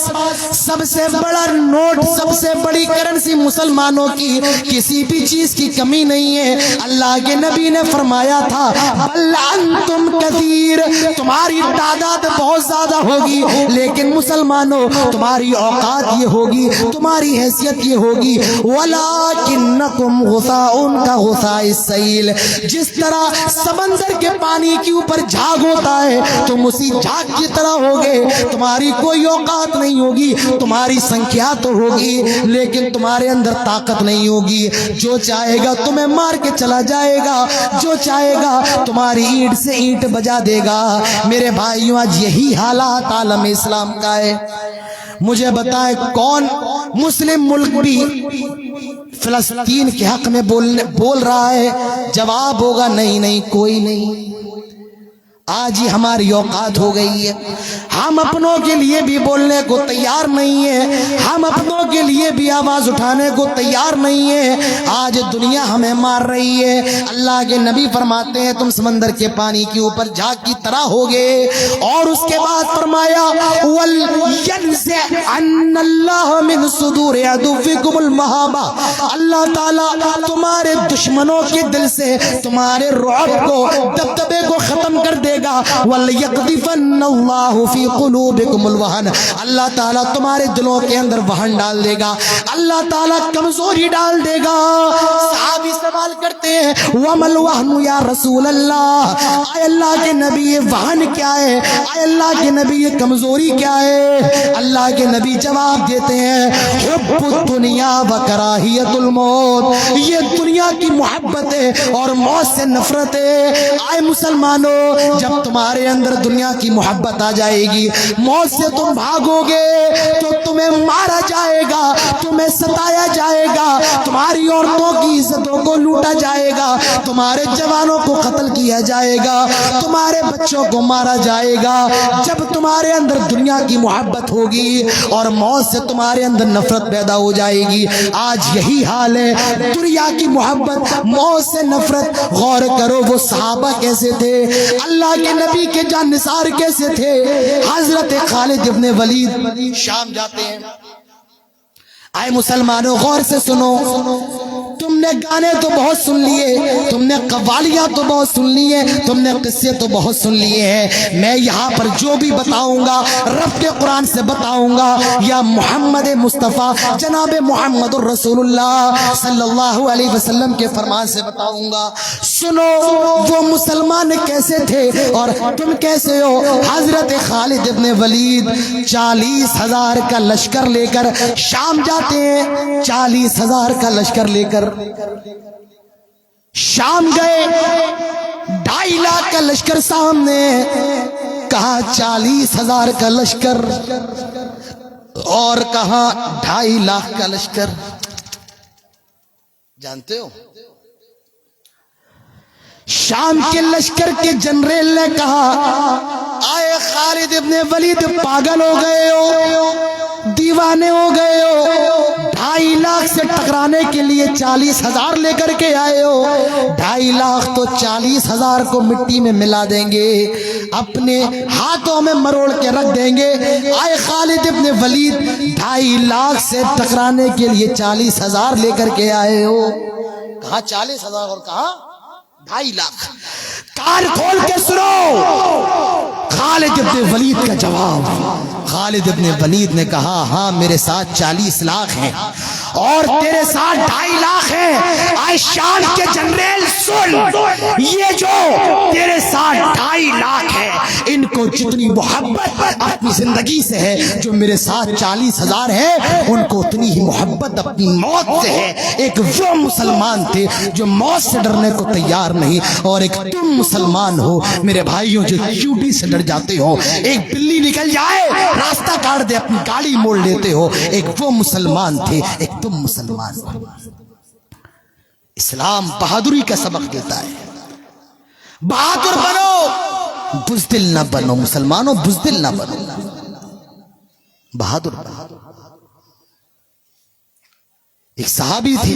سب سے بڑا نوٹ، سب سے بڑی کرنسی مسلمانوں کی، کسی بھی چیز کی کمی نہیں ہے۔ اللہ کے نبی نے فرمایا تھا بل انتم کثیر، تمہاری تعداد بہت زیادہ ہوگی لیکن مسلمانوں تمہاری اوقات یہ ہوگی، تمہاری حیثیت یہ ہوگی ولکنکم غثاء کا غثاء السیل، جس طرح سمندر کے پانی کے اوپر جھاگ ہوتا ہے تم اسی جھاگ کی طرح ہوگے، تمہاری کوئی اوقات نہیں ہوگی، تمہاری سنکھیا تو ہوگی لیکن تمہارے اندر طاقت نہیں ہوگی، جو چاہے گا تمہیں مار کے چلا جائے گا، جو چاہے گا تمہاری اینٹ سے اینٹ بجا دے گا۔ میرے بھائیوں آج یہی حالات عالم اسلام کا ہے۔ مجھے بتائیں کون مسلم ملک بھی فلسطین کے حق میں بول رہا ہے؟ جواب ہوگا نہیں، کوئی نہیں۔ آج ہی ہماری اوقات ہو گئی ہے، ہم اپنوں کے لیے بھی بولنے کو تیار نہیں ہے، ہم اپنوں کے لیے بھی آواز اٹھانے کو تیار نہیں ہے۔ آج دنیا ہمیں مار رہی ہے۔ اللہ کے نبی فرماتے ہیں تم سمندر کے پانی کے اوپر جھاگ کی طرح ہوگے، اور اس کے بعد فرمایا وَلْيَنزِعَنَّ اللَّهُ مِن صُدُورِ عَدُوِّكُمُ الْمَهَابَةَ، اللہ تعالیٰ تمہارے دشمنوں کے دل سے تمہارے رعب کو، دبدبے کو ختم کر دے گا۔ وَلْيَقْذِفَنَّ اللَّهُ فِي قُلُوبِكُمُ الْوَهْنَ، اللہ تعالیٰ تمہارے دلوں کے اندر وہن ڈال دے گا، اللہ تعالیٰ کمزوری ڈال دے گا۔ صحابی سوال کرتے ہیں وَمَا الْوَهْنُ یا رسول اللہ، اے اللہ کے نبی یہ وہن کیا ہے، اے اللہ کے نبی یہ کمزوری کیا ہے؟ اللہ کے نبی جواب دیتے ہیں حب الدنیا وکراہیت الموت، یہ دنیا کی محبت ہے اور موت سے نفرت ہے۔ اے مسلمانوں، جب تمہارے اندر دنیا کی محبت آ جائے گی، موت سے تم بھاگو گے تو تمہیں مارا جائے گا، تمہیں ستایا جائے گا، تمہاری عورتوں کی عزتوں کو لوٹا جائے گا، تمہارے جوانوں کو قتل کیا جائے گا، تمہارے بچوں کو مارا جائے گا۔ جب تمہارے اندر دنیا کی محبت ہوگی اور موت سے تمہارے اندر نفرت پیدا ہو جائے گی۔ آج یہی حال ہے، دنیا کی محبت، موت سے نفرت۔ غور کرو وہ صحابہ کیسے تھے، اللہ کے نبی کے جان نثار کیسے تھے۔ حضرت خالد ابن ولید شام جاتے ہیں۔ آئے مسلمانوں غور سے سنو، تم نے گانے تو بہت سن لیے، تم نے قوالیاں تو بہت سن لیے، تم نے قصے تو بہت سن لیے ہیں۔ میں یہاں پر جو بھی بتاؤں گا رب کے قرآن سے بتاؤں گا یا محمد مصطفیٰ جناب محمد الرسول اللہ صلی اللہ علیہ وسلم کے فرمان سے بتاؤں گا۔ سنو وہ مسلمان کیسے تھے اور تم کیسے ہو۔ حضرت خالد ابن ولید 40,000 کا لشکر لے کر شام جاتے ہیں، 40,000 کا لشکر لے کر شام گئے۔ 2.5 لاکھ کا لشکر سامنے، کہا 40,000 کا لشکر اور کہا 2.5 لاکھ کا لشکر۔ جانتے ہو شام کے لشکر کے جنرل نے کہا آئے خالد ابن ولید پاگل ہو گئے ہو، دیوانے ہو گئے ہو، 2.5 لاکھ سے ٹکرانے کے لیے 40,000 لے کر کے آئے ہو۔ 2.5 لاکھ تو 40,000 کو مٹی میں ملا دیں گے، اپنے ہاتھوں میں مروڑ کے رکھ دیں گے۔ آئے خالد ابن ولید 2.5 لاکھ سے ٹکرانے کے لیے 40,000 لے کر کے آئے ہو۔ کہاں 40,000 اور کہاں 2.5 لاکھ۔ کان کھول کے سنو خالد ابن ولید کا جواب۔ خالد ابن ولید نے کہا ہاں میرے ساتھ 40 لاکھ ہیں اور تیرے ساتھ 2.5 لاکھ ہیں۔ آئے شام کے جنرل سن، یہ جو تیرے ساتھ 2.5 لاکھ ہیں ان کو جتنی محبت اپنی زندگی سے ہے جو میرے ساتھ 40,000 ہے ان کو اتنی ہی محبت اپنی موت سے ہے۔ ایک وہ مسلمان تھے جو موت سے ڈرنے کو تیار نہیں، اور ایک تم مسلمان ہو میرے بھائیوں جو چیونٹی سے ڈر جاتے ہو، ایک بلی نکل جائے راستہ کاٹ دے اپنی گاڑی موڑ لیتے ہو۔ ایک وہ مسلمان تھے، ایک تم مسلمان ہو۔ اسلام بہادری کا سبق دیتا ہے، بہادر بنو، بزدل نہ بنو۔ مسلمانوں بزدل نہ بنو، بہادر بنو۔ ایک صحابی تھی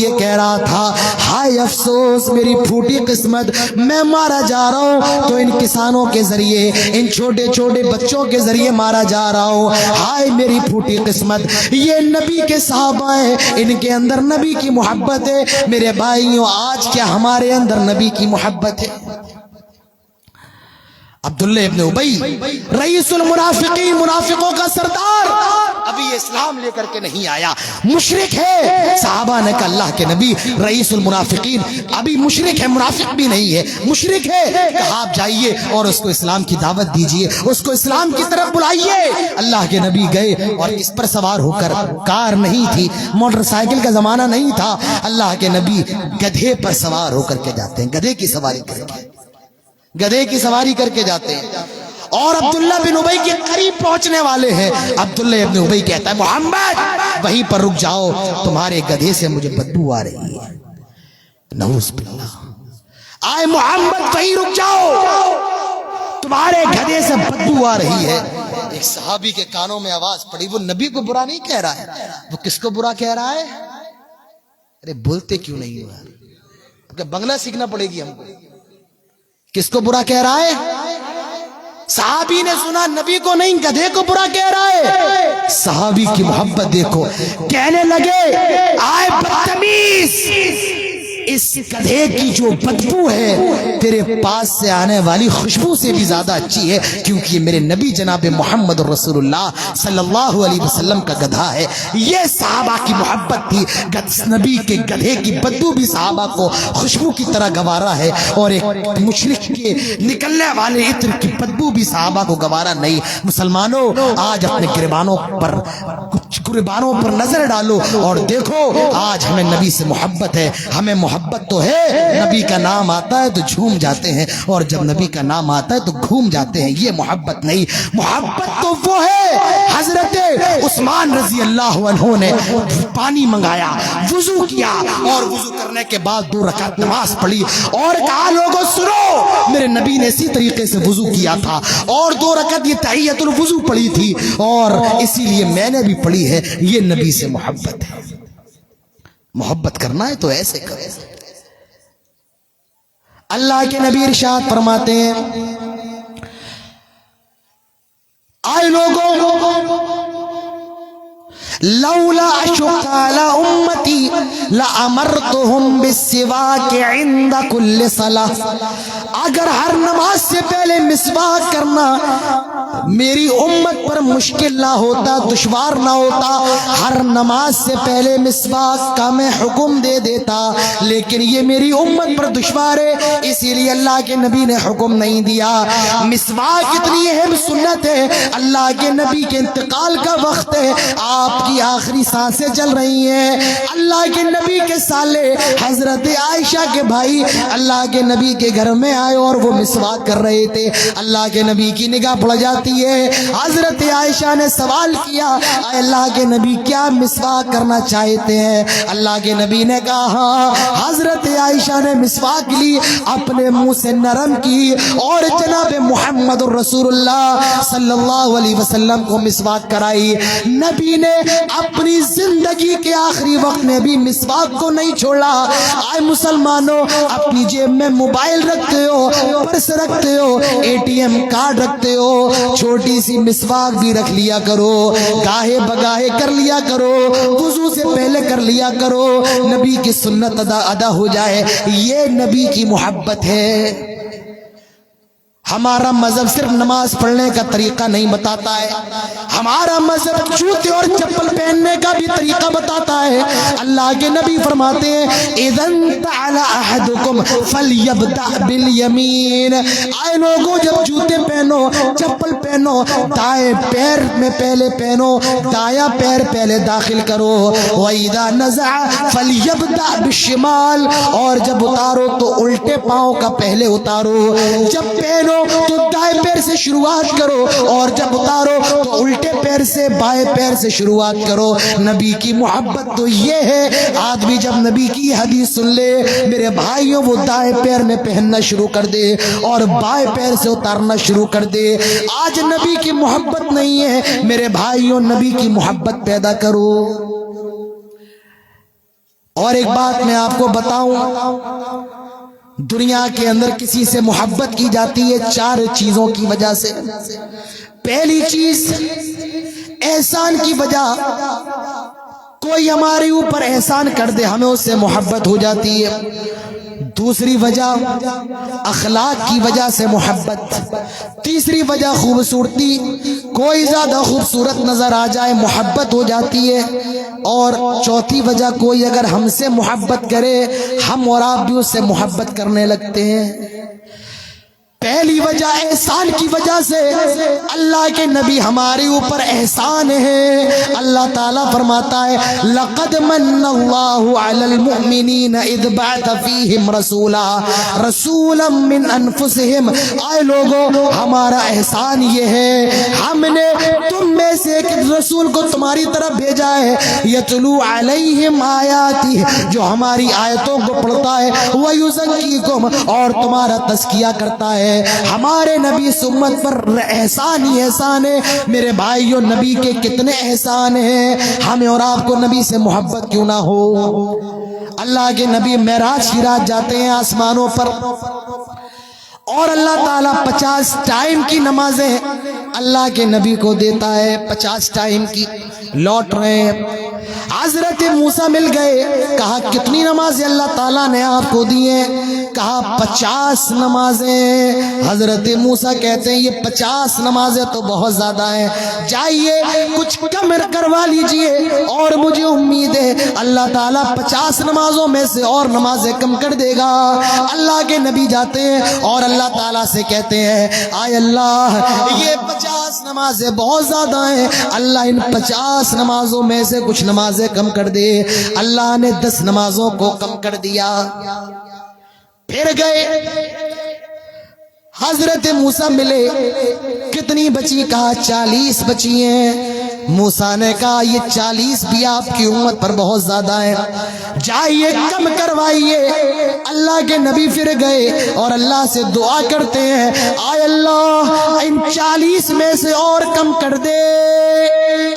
یہ کہہ رہا تھا ہائے افسوس میری پھوٹی قسمت، میں مارا جا رہا ہوں تو ان کسانوں کے ذریعے، ان چھوٹے چھوٹے بچوں کے ذریعے مارا جا رہا ہوں، ہائے میری پھوٹی قسمت۔ یہ نبی کے صحابہ ہیں، ان کے اندر نبی کی محبت ہے۔ میرے بھائیوں آج کیا ہمارے اندر نبی کی محبت ہے؟ عبداللہ ابن ابی رئیس المنافقین، منافقوں کا سردار، ابھی یہ اسلام لے کر کے نہیں آیا، مشرک ہے۔ صحابہ نے کہا اللہ کے نبی رئیس المنافقین ابھی مشرک ہے، منافق بھی نہیں ہے، مشرک ہے، کہا آپ جائیے اور اس کو اسلام کی دعوت دیجئے، اس کو اسلام کی طرف بلائیے۔ اللہ کے نبی گئے اور کس پر سوار ہو کر؟ کار نہیں تھی، موٹر سائیکل کا زمانہ نہیں تھا، اللہ کے نبی گدھے پر سوار ہو کر کے جاتے ہیں، گدھے کی سواری کر کے، گدھے کی سواری کر کے جاتے ہیں، اور عبداللہ بن ابی کے قریب پہنچنے والے ہیں۔ عبداللہ ابن ابی کہتا ہے محمد وہیں پر رک جاؤ، تمہارے گدھے سے مجھے بدبو آ رہی ہے، نعوذ باللہ، آئے محمد وہیں رک جاؤ، تمہارے گدھے سے بدبو آ رہی ہے۔ ایک صحابی کے کانوں میں آواز پڑی، وہ نبی کو برا نہیں کہہ رہا ہے، وہ کس کو برا کہہ رہا ہے؟ ارے بولتے کیوں نہیں ہو یار، بنگلہ سیکھنا پڑے گی ہم کو۔ کس کو برا کہہ رہا ہے؟ صحابی نے سنا نبی کو نہیں، گدھے کو برا کہہ رہا ہے۔ صحابی کی محبت دیکھو، کہنے لگے آئے بدتمیز، اس گدھے کی جو بدبو ہے تیرے پاس سے آنے والی خوشبو سے بھی زیادہ اچھی ہے، کیونکہ یہ میرے نبی جناب محمد رسول اللہ صلی اللہ علیہ وسلم کا گدھا ہے۔ یہ صحابہ کی محبت تھی، نبی کے گدھے کی بدبو بھی صحابہ کو خوشبو کی طرح گوارا ہے، اور ایک مشرک کے نکلنے والے عطر کی بدبو بھی صحابہ کو گوارا نہیں۔ مسلمانوں آج اپنے گریبانوں پر نظر ڈالو اور دیکھو، آج ہمیں نبی سے محبت ہے، ہمیں محبت تو ہے، نبی کا نام آتا ہے تو جھوم جاتے ہیں، اور جب نبی کا نام آتا ہے تو گھوم جاتے ہیں، یہ محبت نہیں۔ محبت تو وہ ہے، حضرت عثمان رضی اللہ عنہ نے پانی منگایا، وضو کیا، اور وضو کرنے کے بعد 2 رکعت نماز پڑھی، اور کہا لوگوں سنو میرے نبی نے اسی طریقے سے وضو کیا تھا، اور 2 رکعت یہ تحیۃ الوضو پڑھی تھی، اور اسی لیے میں نے بھی پڑھی ہے۔ یہ نبی سے محبت ہے۔ محبت کرنا ہے تو ایسے کرے۔ اللہ کے نبی ارشاد فرماتے ہیں آئے لوگوں لولا اشق علی امتی لامرتهم بالسواک عند کل صلاۃ، اگر ہر نماز سے پہلے مسواک کرنا میری امت پر مشکل نہ ہوتا، دشوار نہ ہوتا، ہر نماز سے پہلے مسواک کا میں حکم دے دیتا، لیکن یہ میری امت پر دشوار ہے، اسی لیے اللہ کے نبی نے حکم نہیں دیا۔ مسواک اتنی اہم سنت ہے، اللہ کے نبی کے انتقال کا وقت ہے، آپ کی آخری سانسیں چل رہی ہیں، اللہ کے نبی کے سالے حضرت عائشہ کے بھائی اللہ کے نبی کے گھر میں آئے اور وہ مسواک کر رہے تھے، اللہ کے نبی کی نگاہ پڑ جاتی ہے۔ حضرت عائشہ نے سوال کیا اے اللہ کے نبی کیا مسواک کرنا چاہتے ہیں؟ اللہ کے نبی نے کہا ہاں۔ حضرت عائشہ نے مسواک لی، اپنے منہ سے نرم کی، اور جناب محمد رسول اللہ صلی اللہ علیہ وسلم کو مسواک کرائی۔ نبی نے اپنی زندگی کے آخری وقت میں بھی مسواک کو نہیں چھوڑا۔ آئے مسلمانوں، اپنی جیب میں موبائل رکھتے ہو، پرس رکھتے ہو، ATM کارڈ رکھتے ہو، چھوٹی سی مسواک بھی رکھ لیا کرو، گاہے بگاہے کر لیا کرو، وضو سے پہلے کر لیا کرو، نبی کی سنت ادا ہو جائے۔ یہ نبی کی محبت ہے۔ ہمارا مذہب صرف نماز پڑھنے کا طریقہ نہیں بتاتا ہے، ہمارا مذہب جوتے اور چپل پہننے کا بھی طریقہ بتاتا ہے۔ اللہ کے نبی فرماتے ہیں اِذَا انْتَعَلَ أَحَدُكُمْ فَلْيَبْدَأْ بِالْيَمِينِ، آئے لوگوں جب جوتے پہنو، چپل پہنو، دائیں پیر میں پہلے پہنو، دایاں پیر پہلے داخل کرو، وَإِذَا نَزَعَ فَلْيَبْدَأْ بِالشِّمَالِ، اور جب اتارو تو الٹے پاؤں کا پہلے اتارو، جب پہنو تو دائیں پیر سے شروعات کرو، اور جب اتارو تو الٹے پیر سے بائیں پیر سے شروعات کرو۔ نبی کی محبت تو یہ ہے، آدمی جب نبی کی حدیث سن لے میرے بھائیوں وہ دائیں پیر میں پہننا شروع کر دے اور بائیں پیر سے اتارنا شروع کر دے۔ آج نبی کی محبت نہیں ہے، میرے بھائیوں نبی کی محبت پیدا کرو۔ اور ایک بات میں آپ کو بتاؤں، دنیا کے اندر کسی سے محبت کی جاتی ہے 4 چیزوں کی وجہ سے۔ پہلی چیز احسان کی وجہ، کوئی ہمارے اوپر احسان کر دے ہمیں اس سے محبت ہو جاتی ہے۔ دوسری وجہ اخلاق کی وجہ سے محبت۔ تیسری وجہ خوبصورتی، کوئی زیادہ خوبصورت نظر آ جائے محبت ہو جاتی ہے۔ اور چوتھی وجہ کوئی اگر ہم سے محبت کرے ہم اور آپ بھی اس سے محبت کرنے لگتے ہیں۔ پہلی وجہ احسان کی وجہ سے، اللہ کے نبی ہمارے اوپر احسان ہے۔ اللہ تعالیٰ فرماتا ہے لَقَدْ مَنَّ اللَّهُ عَلَى الْمُؤْمِنِينَ إِذْ بَعَثَ فِيهِمْ رَسُولًا مِّنْ أَنفُسِهِمْ۔ آئے لوگو، ہمارا احسان یہ ہے ہم نے تم میں سے ایک رسول کو تمہاری طرف بھیجا ہے، یتلو علیہم آیاتی، جو ہماری آیتوں کو پڑھتا ہے، وَيُزَكِّیکُم، اور تمہارا تزکیہ کرتا ہے۔ ہمارے نبی اس امت پر احسان ہی احسان ہے۔ میرے بھائیوں، نبی کے کتنے احسان ہیں، ہمیں اور آپ کو نبی سے محبت کیوں نہ ہو۔ اللہ کے نبی معراج کی رات جاتے ہیں آسمانوں پر، اور اللہ تعالیٰ 50 ٹائم کی نمازیں اللہ کے نبی کو دیتا ہے، 50 ٹائم کی۔ لوٹ رہے ہیں، حضرت موسیٰ مل گئے، کہا کتنی نمازیں اللہ تعالیٰ نے آپ کو دی ہیں؟ کہا 50 نمازیں۔ حضرت موسیٰ کہتے ہیں یہ 50 نمازیں تو بہت زیادہ ہیں، جائیے کچھ کم کروا لیجئے، اور مجھے امید ہے اللہ تعالیٰ 50 نمازوں میں سے اور نمازیں کم کر دے گا۔ اللہ کے نبی جاتے ہیں اور اللہ تعالیٰ سے کہتے ہیں آئے اللہ، یہ 50 نمازیں بہت زیادہ ہیں، اللہ ان 50 نمازوں میں سے کچھ نمازیں کم کر دے۔ اللہ نے 10 نمازوں کو کم کر دیا۔ پھر گئے، حضرت موسیٰ ملے، کتنی بچی؟ کہا 40 بچی ہیں۔ موسیٰ نے کہا یہ 40 بھی آپ کی امت پر بہت زیادہ ہے، جائیے کم کروائیے۔ اللہ کے نبی پھر گئے اور اللہ سے دعا کرتے ہیں آئے اللہ ان 40 میں سے اور کم کر دے۔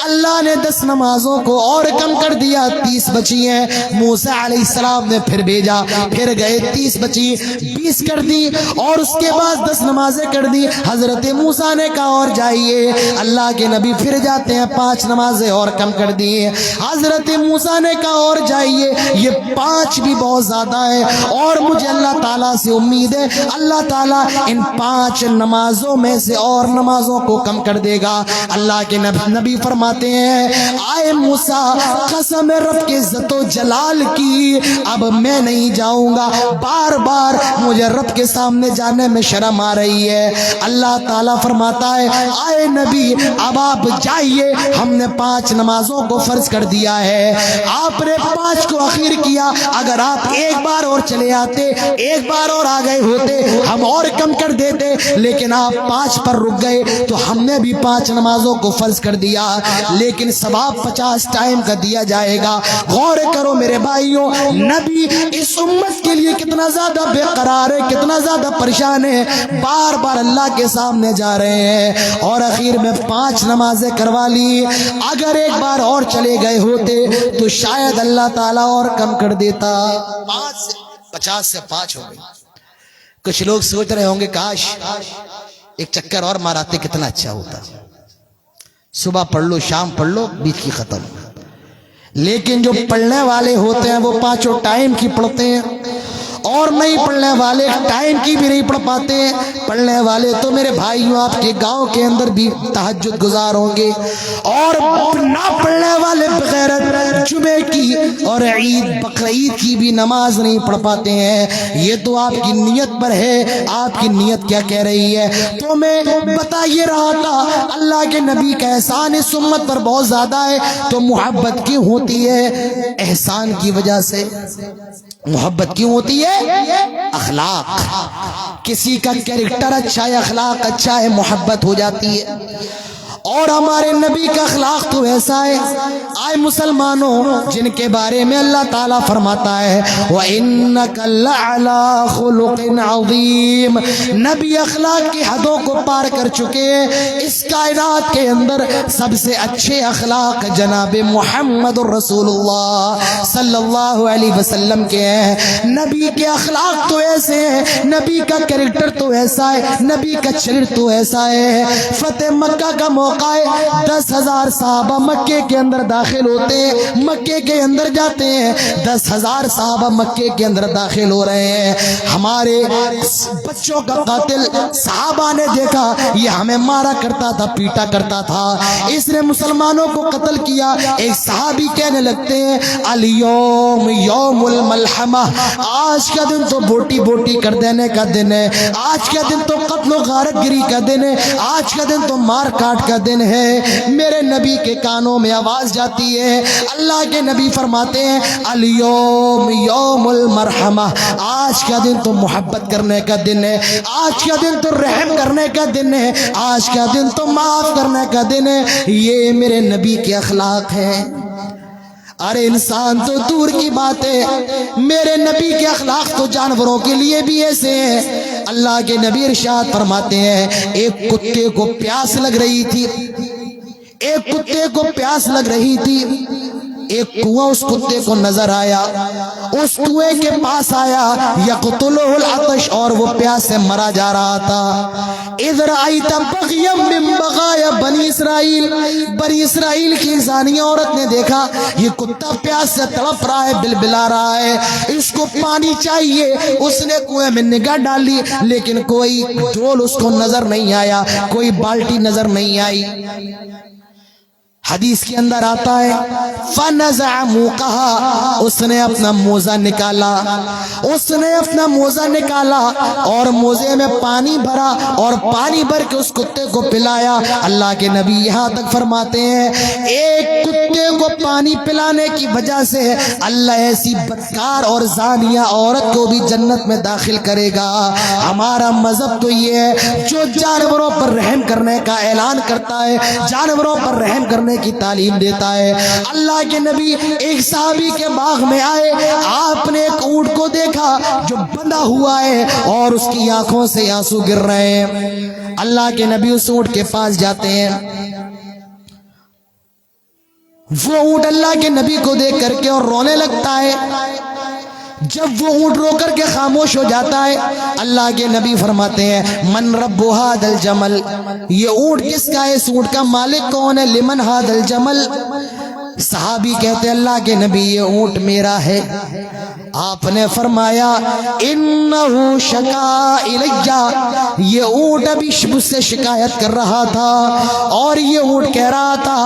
اللہ نے 10 نمازوں کو اور کم کر دیا، 30 بچی ہیں۔ موسیٰ علیہ السلام نے پھر بھیجا، پھر گئے، 30 بچی، 20 کر دی، اور اس کے بعد 10 نمازیں کر دی۔ حضرت موسیٰ نے کہا اور جائیے۔ اللہ کے نبی پھر جاتے ہیں، 5 نمازیں اور کم کر دی۔ حضرت موسیٰ نے کہا اور جائیے، یہ 5 بھی بہت زیادہ ہے، اور مجھے اللہ تعالیٰ سے امید ہے اللہ تعالیٰ ان 5 نمازوں میں سے اور نمازوں کو کم کر دے گا۔ اللہ کے نبی فرماتے ہیں آئے موسیٰ، قسم رب کے عزت و جلال کی، اب میں نہیں جاؤں گا، بار بار مجھے رب کے سامنے جانے میں شرم آ رہی ہے۔ اللہ تعالیٰ فرماتا ہے آئے نبی اب آپ جائیے، ہم نے 5 نمازوں کو فرض کر دیا ہے، آپ نے 5 کو اخیر کیا، اگر آپ ایک بار اور چلے آتے، ایک بار اور آ گئے ہوتے، ہم اور کم کر دیتے، لیکن آپ 5 پر رک گئے تو ہم نے بھی 5 نمازوں کو فرض کر دیا، لیکن ثواب 50 ٹائم کا دیا جائے گا۔ غور کرو میرے بھائیوں، نبی اس امت کے لیے کتنا زیادہ بے قرار ہے، کتنا زیادہ پریشان ہے، بار بار اللہ کے سامنے جا رہے ہیں، اور اخیر میں 5 نمازیں کروا لی۔ اگر ایک بار اور چلے گئے ہوتے تو شاید اللہ تعالیٰ اور کم کر دیتا۔ 50 سے 5 ہو گئی۔ کچھ لوگ سوچ رہے ہوں گے کاش ایک چکر اور ماراتے کتنا اچھا ہوتا، صبح پڑھ لو شام پڑھ لو بیچ کی ختم۔ لیکن جو پڑھنے والے ہوتے ہیں وہ 5 ٹائم کی پڑھتے ہیں، اور نہیں پڑھنے والے ٹائم کی بھی نہیں پڑھ پاتے ہیں۔ پڑھنے والے تو میرے بھائیوں آپ کے گاؤں کے اندر بھی تہجد گزار ہوں گے، اور نہ پڑھنے والے بغیر جمعے کی اور عید بقرعید کی بھی نماز نہیں پڑھ پاتے ہیں۔ یہ تو آپ کی نیت پر ہے، آپ کی نیت کیا کہہ رہی ہے۔ تو میں بتا یہ رہا تھا اللہ کے نبی کا احسان اس امت پر بہت زیادہ ہے، تو محبت کیوں ہوتی ہے؟ احسان کی وجہ سے۔ محبت کیوں ہوتی ہے؟ اخلاق، کسی کا کیریکٹر اچھا ہے، اخلاق اچھا ہے، محبت ہو جاتی ہے۔ اور ہمارے نبی کا اخلاق تو ایسا ہے، آئے مسلمانوں، جن کے بارے میں اللہ تعالیٰ فرماتا ہے وَإِنَّكَ لَعَلَىٰ خُلُقٍ عَظِيمٍ، نبی اخلاق کی حدوں کو پار کر چکے ہیں۔ اس کائنات کے اندر سب سے اچھے اخلاق جناب محمد الرسول اللہ صلی اللہ علیہ وسلم کے ہیں۔ نبی کے اخلاق تو ایسے ہیں، نبی کا کریکٹر تو ایسا ہے، نبی کا چرچ تو ایسا ہے۔ فتح مکہ کا موقع ہے، 10,000 صحابہ مکے کے اندر داخل ہوتے ہیں، مکے کے اندر جاتے ہیں، 10,000 صحابہ مکے کے اندر داخل ہو رہے ہیں۔ ہمارے بچوں کا قاتل صحابہ نے دیکھا، یہ ہمیں مارا کرتا تھا، پیٹا کرتا تھا، اس نے مسلمانوں کو قتل کیا۔ ایک صحابی کہنے لگتے ہیں الیوم یوم الملحمہ، آج کا دن تو بوٹی بوٹی کر دینے کا دن ہے، آج کا دن تو قتل و غارت گری کا دن ہے، آج کا دن تو مار کاٹ کا دن ہے۔ میرے نبی کے کانوں میں آواز جاتی ہے، اللہ کے نبی فرماتے ہیں الیوم یوم المرحمہ، آج کا دن تو محبت کرنے کا دن ہے، آج کا دن تو رحم کرنے کا دن ہے، آج کا دن تو معاف کرنے کا دن ہے۔ یہ میرے نبی کے اخلاق ہیں۔ ارے انسان تو دور کی بات ہے، میرے نبی کے اخلاق تو جانوروں کے لیے بھی ایسے ہیں۔ اللہ کے نبی ارشاد فرماتے ہیں ایک کتے کو پیاس لگ رہی تھی، ایک کتے کو پیاس لگ رہی تھی، ایک کنواں اس کتے کو نظر آیا، اس کنویں کے پاس آیا، یقتلہ العطش، اور وہ پیاس سے مرا جا رہا تھا۔ اذ رأیت بغیا من بغایا بنی اسرائیل، بنی اسرائیل کی زانیہ عورت نے دیکھا یہ کتا پیاس سے تڑپ رہا ہے، بلبلا رہا ہے، اس کو پانی چاہیے، اس نے کنویں میں نگاہ ڈالی لیکن کوئی ڈول اس کو نظر نہیں آیا، کوئی بالٹی نظر نہیں آئی۔ حدیث کے اندر آتا ہے فَنَزَعَ مُوقَهَا، اس نے اپنا موزہ نکالا، اس نے اپنا موزہ نکالا اور موزے میں پانی بھرا اور پانی بھر کے اس کتے کو پلایا۔ اللہ کے نبی یہاں تک فرماتے ہیں ایک کتے کو پانی پلانے کی وجہ سے اللہ ایسی بدکار اور زانیہ عورت کو بھی جنت میں داخل کرے گا۔ ہمارا مذہب تو یہ ہے جو جانوروں پر رحم کرنے کا اعلان کرتا ہے، جانوروں پر رحم کرنے کی تعلیم دیتا ہے۔ اللہ کے نبی ایک صحابی کے باغ میں آئے، آپ نے ایک اونٹ کو دیکھا جو بندھا ہوا ہے اور اس کی آنکھوں سے آنسو گر رہے ہیں۔ اللہ کے نبی اس اونٹ کے پاس جاتے ہیں، وہ اونٹ اللہ کے نبی کو دیکھ کر کے اور رونے لگتا ہے۔ جب وہ اونٹ رو کر کے خاموش ہو جاتا ہے، اللہ کے نبی فرماتے ہیں من رب ھذا الجمل، یہ اونٹ کس کا ہے، اس اونٹ کا مالک کون ہے، لمن ھذا الجمل۔ صحابی کہتے ہیں اللہ کے نبی یہ اونٹ میرا ہے۔ آپ نے فرمایا انہو شکا الیہ، یہ اونٹ ابھی مجھ سے شکایت کر رہا تھا اور یہ اونٹ کہہ رہا تھا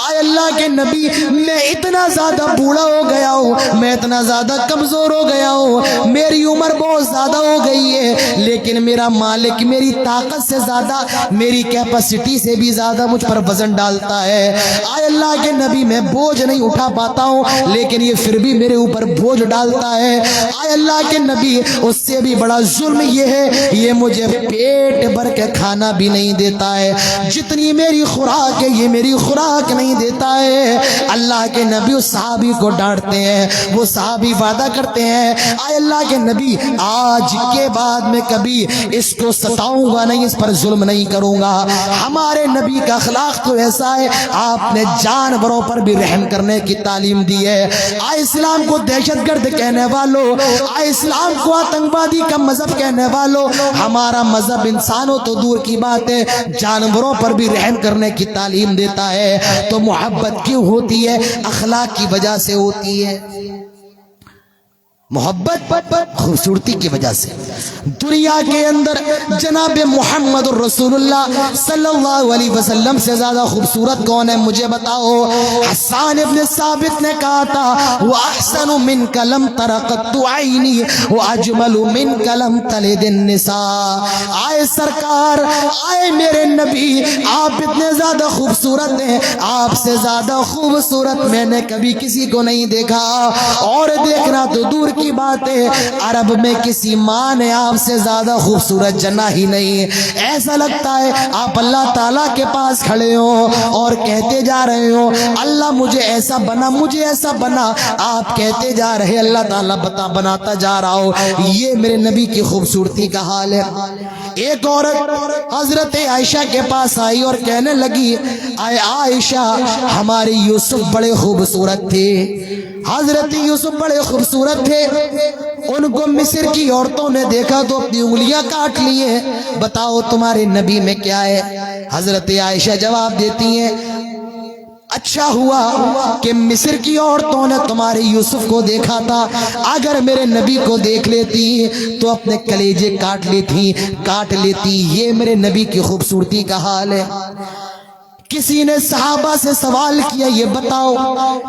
آئے اللہ کے نبی میں اتنا زیادہ بوڑھا ہو گیا ہوں، میں اتنا زیادہ کمزور ہو گیا ہوں، میری عمر بہت زیادہ ہو گئی ہے، لیکن میرا مالک میری طاقت سے زیادہ، میری کیپیسٹی سے بھی زیادہ مجھ پر وزن ڈالتا ہے۔ آئے اللہ کے نبی میں بوجھ نہیں اٹھا پاتا ہوں لیکن یہ پھر بھی میرے اوپر بوجھ ڈالتا ہے۔ آئے اللہ کے نبی اس سے بھی بڑا ظلم یہ ہے یہ مجھے پیٹ بھر کے کھانا بھی نہیں دیتا ہے، جتنی میری خوراک ہے یہ میری خوراک نہیں دیتا ہے۔ اللہ کے نبی اس صحابی کو ڈانٹتے ہیں، وہ صحابی وعدہ کرتے ہیں آئے اللہ کے نبی آج کے بعد میں کبھی اس کو ستاؤں گا نہیں، اس پر ظلم نہیں کروں گا۔ ہمارے نبی کا اخلاق تو ایسا ہے، آپ نے جانوروں پر بھی رحم کرنے کی تعلیم دی ہے۔ آئے اسلام کو دہشت گرد کہنے والوں، آئے اسلام کو آتنکوادی کا مذہب کہنے والوں، ہمارا مذہب انسانوں تو دور کی بات ہے جانوروں پر بھی رحم کرنے کی تعلیم دیتا ہے۔ تو محبت کیوں ہوتی ہے؟ اخلاق کی وجہ سے ہوتی ہے۔ محبت خوبصورتی کی وجہ سے۔ دنیا کے اندر جناب محمد الرسول اللہ صلی اللہ علیہ وسلم سے زیادہ خوبصورت کون ہے مجھے بتاؤ؟ حسان ابن ثابت نے کہا تھا وَأَحْسَنُ مِنْكَ لَمْ تَرَ قَطُّ عَيْنِي وَأَجْمَلُ مِنْكَ لَمْ تَلِدِ النِّسَاء۔ آئے سرکار، آئے میرے نبی، آپ اتنے زیادہ خوبصورت ہیں، آپ سے زیادہ خوبصورت میں نے کبھی کسی کو نہیں دیکھا، اور دیکھنا تو دور کی بات ہے، عرب میں کسی ماں نے آپ سے زیادہ خوبصورت جنا ہی نہیں. ایسا لگتا ہے آپ اللہ تعالیٰ کے پاس کھڑے ہو اور کہتے جا رہے ہو اللہ مجھے ایسا بنا، مجھے ایسا بنا. آپ کہتے جا رہے اللہ تعالیٰ بناتا جا رہا ہو. یہ میرے نبی کی خوبصورتی کا حال ہے. ایک عورت حضرت عائشہ کے پاس آئی اور کہنے لگی اے عائشہ ہمارے یوسف بڑے خوبصورت تھے، حضرت یوسف بڑے خوبصورت تھے، ان کو مصر کی عورتوں نے دیکھا تو اپنی انگلیاں کاٹ لیے، بتاؤ تمہارے نبی میں کیا ہے؟ حضرت عائشہ جواب دیتی ہیں اچھا ہوا کہ مصر کی عورتوں نے تمہارے یوسف کو دیکھا تھا، اگر میرے نبی کو دیکھ لیتی تو اپنے کلیجے کاٹ لیتی. یہ میرے نبی کی خوبصورتی کا حال ہے. کسی نے صحابہ سے سوال کیا یہ بتاؤ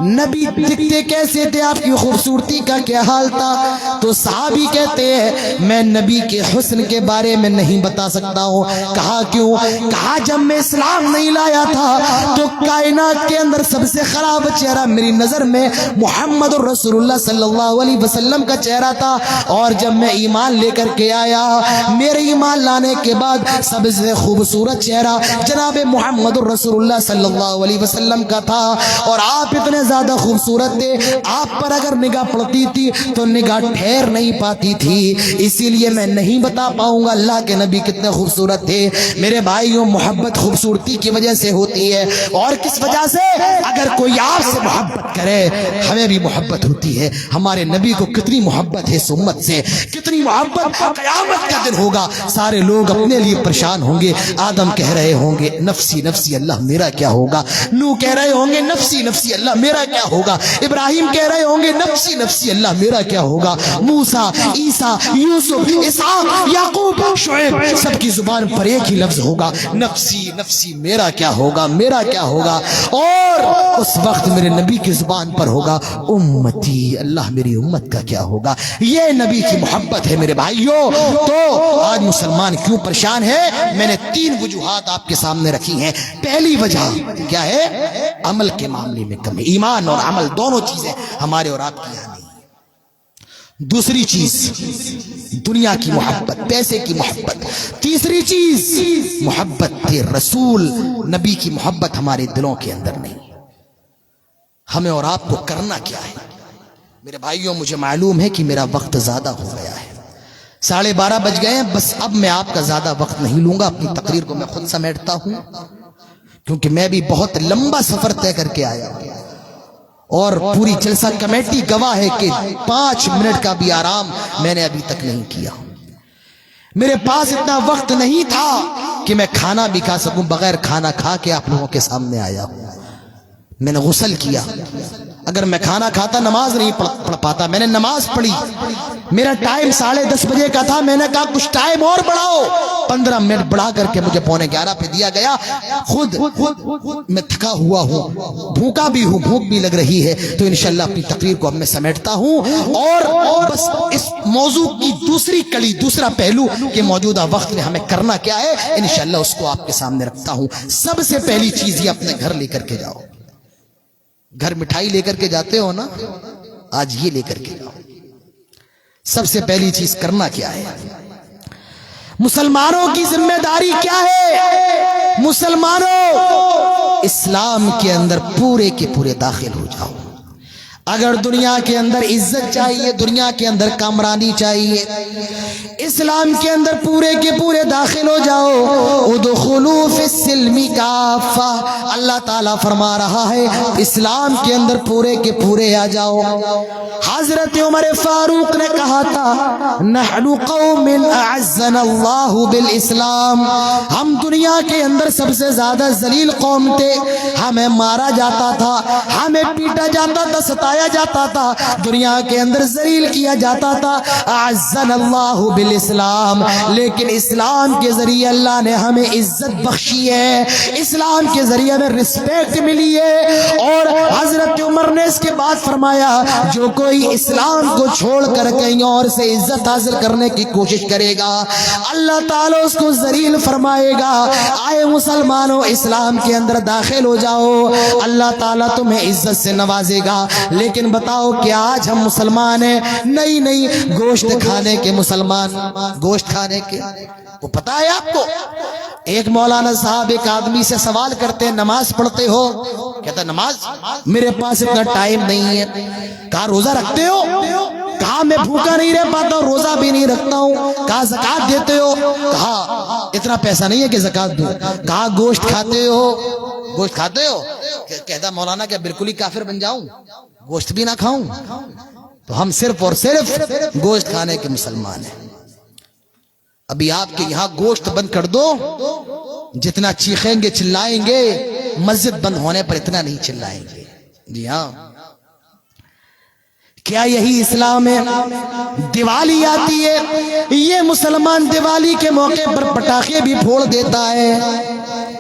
نبی دکھتے کیسے تھے، آپ کی خوبصورتی کا کیا حال تھا؟ تو صحابی کہتے ہیں میں نبی کے حسن کے بارے میں نہیں بتا سکتا ہوں. کہا کیوں؟ کہا جب میں اسلام نہیں لایا تھا تو کائنات کے اندر سب سے خراب چہرہ میری نظر میں محمد رسول اللہ صلی اللہ علیہ وسلم کا چہرہ تھا، اور جب میں ایمان لے کر کے آیا میرے ایمان لانے کے بعد سب سے خوبصورت چہرہ جناب محمد رسول اللہ صلی اللہ علیہ وسلم کا تھا. اور آپ اتنے زیادہ خوبصورت تھے، آپ پر اگر نگاہ پڑتی تھی تو نگاہ ٹھہر نہیں پاتی تھی، اسی لیے میں نہیں بتا پاؤں گا اللہ کے نبی کتنے خوبصورت تھے. میرے بھائیوں محبت خوبصورتی کی وجہ سے ہوتی ہے، اور کس وجہ سے؟ اگر کوئی آپ سے محبت کرے ہمیں بھی محبت ہوتی ہے. ہمارے نبی کو کتنی محبت ہے اس امت سے، کتنی محبت. قیامت کا دن ہوگا سارے لوگ اپنے لیے پریشان ہوں گے. آدم کہہ رہے ہوں گے نفسی نفسی اللہ میرا کیا ہوگا، نوح کہہ رہے ہوں گے نفسی نفسی اللہ میرا کیا ہوگا، ابراہیم کہہ رہے ہوں گے نفسی نفسی اللہ میرا کیا ہوگا، موسیٰ، عیسیٰ، یوسف، اسحاق، یعقوب، شعیب، سب کی زبان پر ایک ہی لفظ ہوگا نفسی نفسی میرا کیا ہوگا، میرا کیا ہوگا. اور اس وقت میرے نبی کی زبان پر ہوگا امتی اللہ میری امت کا کیا ہوگا. یہ نبی کی محبت ہے میرے بھائیوں. تو آج مسلمان کیوں پریشان ہے؟ میں نے 3 وجوہات آپ کے سامنے رکھی ہیں. پہلی وجہ کیا ہے؟ عمل کے معاملے میں کمی. ایمان اور عمل دونوں چیزیں ہمارے اور آپ کی یہاں نہیں. دوسری چیز دنیا کی محبت، پیسے کی محبت. تیسری چیز محبت رسول نبی کی محبت ہمارے دلوں کے اندر نہیں. ہمیں اور آپ کو کرنا کیا ہے؟ میرے بھائیوں مجھے معلوم ہے کہ میرا وقت زیادہ ہو گیا ہے، 12:30 بج گئے ہیں. بس اب میں آپ کا زیادہ وقت نہیں لوں گا، اپنی تقریر کو میں خود سمیٹتا ہوں، کیونکہ میں بھی بہت لمبا سفر طے کر کے آیا ہوں، اور پوری جلسہ کمیٹی گواہ ہے کہ 5 منٹ کا بھی آرام میں نے ابھی تک نہیں کیا. میرے پاس اتنا وقت نہیں تھا کہ میں کھانا بھی کھا سکوں. بغیر کھانا کھا کے آپ لوگوں کے سامنے آیا ہوں. میں نے غسل کیا. اگر میں کھانا کھاتا نماز نہیں پڑھ پاتا. میں نے نماز پڑھی. میرا ٹائم 10:30 بجے کا تھا. میں نے کہا کچھ ٹائم اور بڑھاؤ. 15 منٹ بڑھا کر کے مجھے 11:45 پہ دیا گیا. خود میں تھکا ہوا ہوں، بھوکا بھی ہوں، بھوک بھی لگ رہی ہے. تو انشاءاللہ اپنی تقریر کو اب میں سمیٹتا ہوں، اور بس اس موضوع کی دوسری کڑی، دوسرا پہلو کہ موجودہ وقت میں ہمیں کرنا کیا ہے، انشاءاللہ اس کو آپ کے سامنے رکھتا ہوں. سب سے پہلی چیز یہ اپنے گھر لے کر کے جاؤ. گھر مٹھائی لے کر کے جاتے ہو نا، آج یہ لے کر کے جاؤ. سب سے پہلی چیز کرنا کیا ہے؟ مسلمانوں کی ذمہ داری کیا ہے؟ مسلمانوں اسلام کے اندر پورے کے پورے داخل ہو جاؤ. اگر دنیا کے اندر عزت چاہیے، دنیا کے اندر کامرانی چاہیے، اسلام کے اندر پورے کے پورے داخل ہو جاؤ. ادخلوا فی السلم کافہ. اللہ تعالیٰ فرما رہا ہے اسلام کے اندر پورے کے پورے آ جاؤ. حضرت عمر فاروق نے کہا تھا نحن قوم اعزنا اللہ بالاسلام. ہم دنیا کے اندر سب سے زیادہ ذلیل قوم تھے. ہمیں مارا جاتا تھا، ہمیں پیٹا جاتا تھا، ستایا جاتا تھا، دنیا کے اندر ذلیل کیا جاتا تھا. اعزنا اللہ بالاسلام. لیکن اسلام کے ذریعے اللہ نے ہمیں عزت بخشی ہے، اسلام کے ذریعے ہمیں رسپیکٹ ملی ہے. اور حضرت عمر نے اس کے بعد فرمایا جو کوئی اسلام کو چھوڑ کر کہیں اور سے عزت حاصل کرنے کی کوشش کرے گا اللہ تعالیٰ اس کو ذلیل فرمائے گا. آئے مسلمانوں اسلام کے اندر داخل ہو جاؤ, اللہ تعالیٰ تمہیں عزت سے نوازے گا. لیکن بتاؤ کہ آج ہم مسلمان ہیں؟ نہیں, گوشت کھانے کے مسلمان, گوشت کھانے کے. وہ پتا ہے آپ کو, ایک مولانا صاحب ایک آدمی سے سوال کرتے ہیں نماز پڑھتے ہو؟ کہتا نماز میرے پاس اتنا ٹائم نہیں ہے. کہا روزہ رکھتے ہو؟ کہا میں بھوکا نہیں رہ پاتا ہوں, روزہ بھی نہیں رکھتا ہوں. کہا زکات دیتے ہو؟ کہا اتنا پیسہ نہیں ہے کہ زکات دوں. کہا گوشت کھاتے ہو؟ گوشت کھاتے ہو؟ کہتا مولانا کیا بالکل ہی کافر بن جاؤں, گوشت بھی نہ کھاؤں؟ تو ہم صرف اور صرف گوشت کھانے کے مسلمان ہیں. ابھی آپ کے یہاں گوشت بند کر دو, جتنا چیخیں گے چلائیں گے, مسجد بند ہونے پر اتنا نہیں چلائیں گے. جی ہاں, کیا یہی اسلام ہے؟ دیوالی آتی ہے, یہ مسلمان دیوالی کے موقع پر پٹاخے بھی پھوڑ دیتا ہے,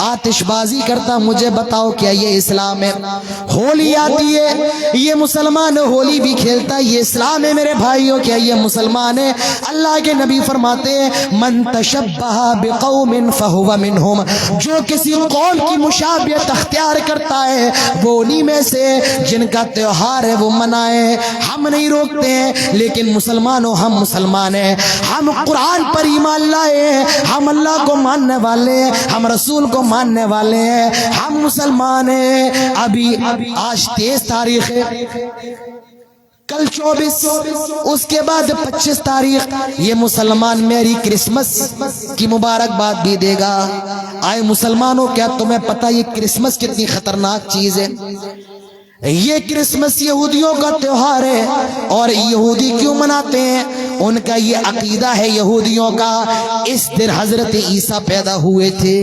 آتش بازی کرتا. مجھے بتاؤ کیا یہ اسلام ہے؟ ہولی آتی ہے, یہ مسلمان ہولی بھی کھیلتا ہے, یہ اسلام ہے میرے بھائیوں؟ کیا یہ مسلمان ہے؟ اللہ کے نبی فرماتے ہیں من تشبہ بقوم فہو منہم, جو کسی قوم کی مشابہت اختیار کرتا ہے وہ انہی میں سے, جن کا تہوار ہے وہ منائے. ہم نہیں روکتے ہیں, لیکن مسلمانوں ہم مسلمان ہیں, ہم قرآن پر ایمان لائے ہیں, ہم اللہ کو ماننے والے ہیں, ہم رسول کو ماننے والے ہیں, ہم مسلمان ہیں. ابھی آج 23 تاریخ ہے, کل 24, اس کے بعد 25 تاریخ یہ مسلمان میری کرسمس کی مبارکباد بھی دے گا. آئے مسلمانوں کیا تمہیں پتہ یہ کرسمس کتنی خطرناک چیز ہے؟ یہ کرسمس یہودیوں کا تہوار ہے, اور یہودی کیوں مناتے ہیں؟ ان کا یہ عقیدہ ہے یہودیوں کا, اس دن حضرت عیسیٰ پیدا ہوئے تھے.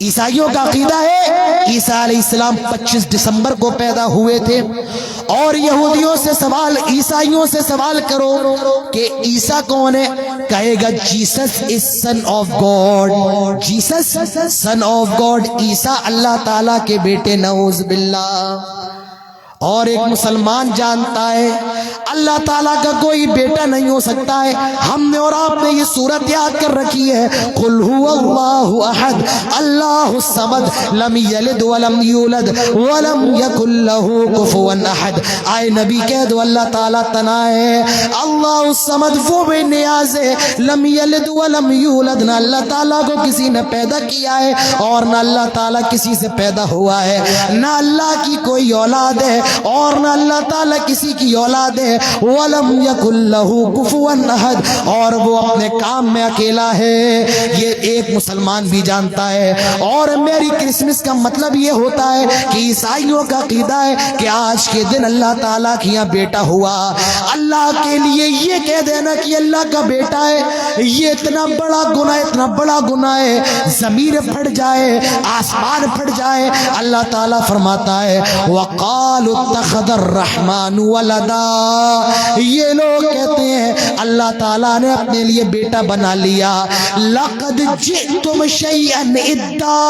عیسائیوں کا عقیدہ ہے عیسیٰ علیہ السلام 25 دسمبر کو پیدا ہوئے تھے. اور یہودیوں سے سوال, عیسائیوں سے سوال کرو کہ عیسیٰ کون ہے, کہے گا Jesus is son of God, Jesus son of God, عیسیٰ اللہ تعالیٰ کے بیٹے, نعوذ باللہ. اور ایک مسلمان جانتا ہے اللہ تعالیٰ کا کوئی بیٹا نہیں ہو سکتا ہے. ہم نے اور آپ نے یہ سورت یاد کر رکھی ہے, قل هو اللہ احد اللہ الصمد لم یلد ولم یولد ولم یکن له کفوا احد. آئے نبی کہہ دو اللہ تعالیٰ تنا ہے, اللہ الصمد وہ بے نیاز ہے, لم یلد ولم یولد, نہ اللہ تعالیٰ کو کسی نے پیدا کیا ہے اور نہ اللہ تعالیٰ کسی سے پیدا ہوا ہے, نہ اللہ کی کوئی اولاد ہے اور نہ اللہ تعالیٰ کسی کی اولاد ہے. وَلَمْ يَكُنْ لَهُ كُفُوًا أَحَدٌ, اور وہ اپنے کام میں اکیلا ہے. یہ ایک مسلمان بھی جانتا ہے. اور میری کرسمس کا مطلب یہ ہوتا ہے کہ عیسائیوں کا عقیدہ ہے کہ آج کے دن اللہ تعالیٰ کی یہاں بیٹا ہوا. اللہ کے لیے یہ کہہ دینا کہ اللہ کا بیٹا ہے, یہ اتنا بڑا گناہ, اتنا بڑا گناہ ہے, ضمیر پھٹ جائے, آسمان پھٹ جائے. اللہ تعالیٰ فرماتا ہے وَقَالُوا اتخذ الرحمن ولدا, یہ لوگ کہتے ہیں اللہ تعالیٰ نے اپنے لیے بیٹا بنا لیا. لقد جئتم شيئا ادا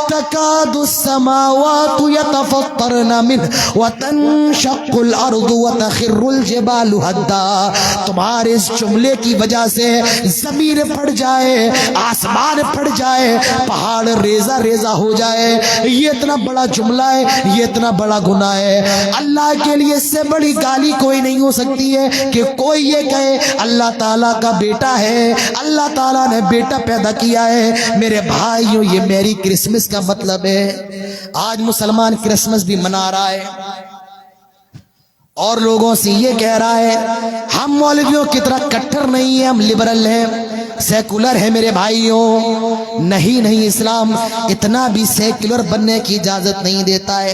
تكاد السماوات يتفطرن منه وتنشق الارض وتخر الجبال هدا. تمہارے اس جملے کی وجہ سے زمین پھٹ جائے, آسمان پھٹ جائے, پہاڑ ریزہ ریزہ ہو جائے. یہ اتنا بڑا جملہ ہے, یہ اتنا بڑا گناہ ہے. اللہ کے لیے اس سے بڑی گالی کوئی نہیں ہو سکتی ہے کہ کوئی یہ کہے اللہ تعالیٰ کا بیٹا ہے, اللہ تعالیٰ نے بیٹا پیدا کیا ہے. میرے بھائیوں یہ میری کرسمس کا مطلب ہے. آج مسلمان کرسمس بھی منا رہا ہے اور لوگوں سے یہ کہہ رہا ہے ہم مولویوں کی طرح کٹر نہیں ہیں, ہم لبرل ہیں, سیکولر ہے. میرے بھائیوں نہیں, اسلام اتنا بھی سیکولر بننے کی اجازت نہیں دیتا ہے.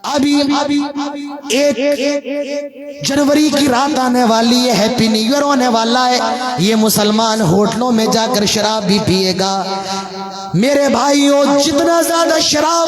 ابھی 1 جنوری کی رات آنے والی ہے, ہیپی نیو ایئر ہونے والا ہے. یہ مسلمان ہوٹلوں میں جا کر شراب بھی پیے گا. میرے بھائیوں جتنا زیادہ شراب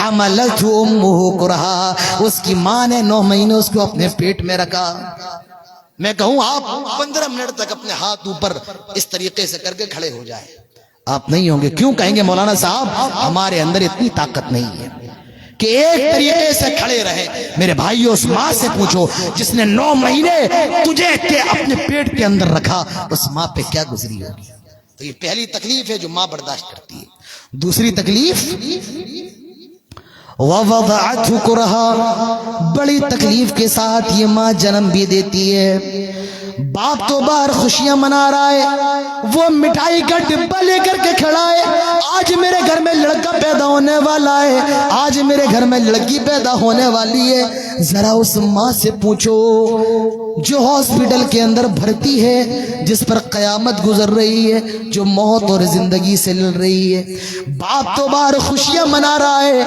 حملته امه کرہا، اس کی ماں نے 9 مہینے اس کو اپنے پیٹ میں رکھا۔ میں کہوں آپ 15 منٹ تک اپنے ہاتھ اوپر اس طریقے سے کر کے کھڑے ہو جائیں، آپ نہیں ہوں گے۔ کیوں کہیں گے مولانا صاحب ہمارے اندر اتنی طاقت نہیں ہے کہ ایک طریقے سے کھڑے رہے۔ میرے بھائیو اس ماں سے پوچھو جس نے 9 مہینے تجھے اپنے پیٹ کے اندر رکھا، اس ماں پہ کیا گزری ہوگی۔ تو یہ پہلی تکلیف ہے جو ماں برداشت کرتی ہے۔ دوسری تکلیف وَوَضَعَتْهُ كُرْهًا، بڑی تکلیف کے ساتھ یہ ماں جنم بھی دیتی ہے۔ باپ تو باہر خوشیاں منا رہا ہے، وہ مٹھائی کا ڈبہ لے کر کے کھڑا ہے، آج میرے گھر میں لڑکا پیدا ہونے والا ہے، آج میرے گھر میں لڑکی پیدا ہونے والی ہے۔ ذرا اس ماں سے پوچھو جو ہاسپٹل کے اندر بھرتی ہے، جس پر قیامت گزر رہی ہے، جو موت اور زندگی سے لڑ رہی ہے۔ باپ تو باہر خوشیاں منا رہا ہے،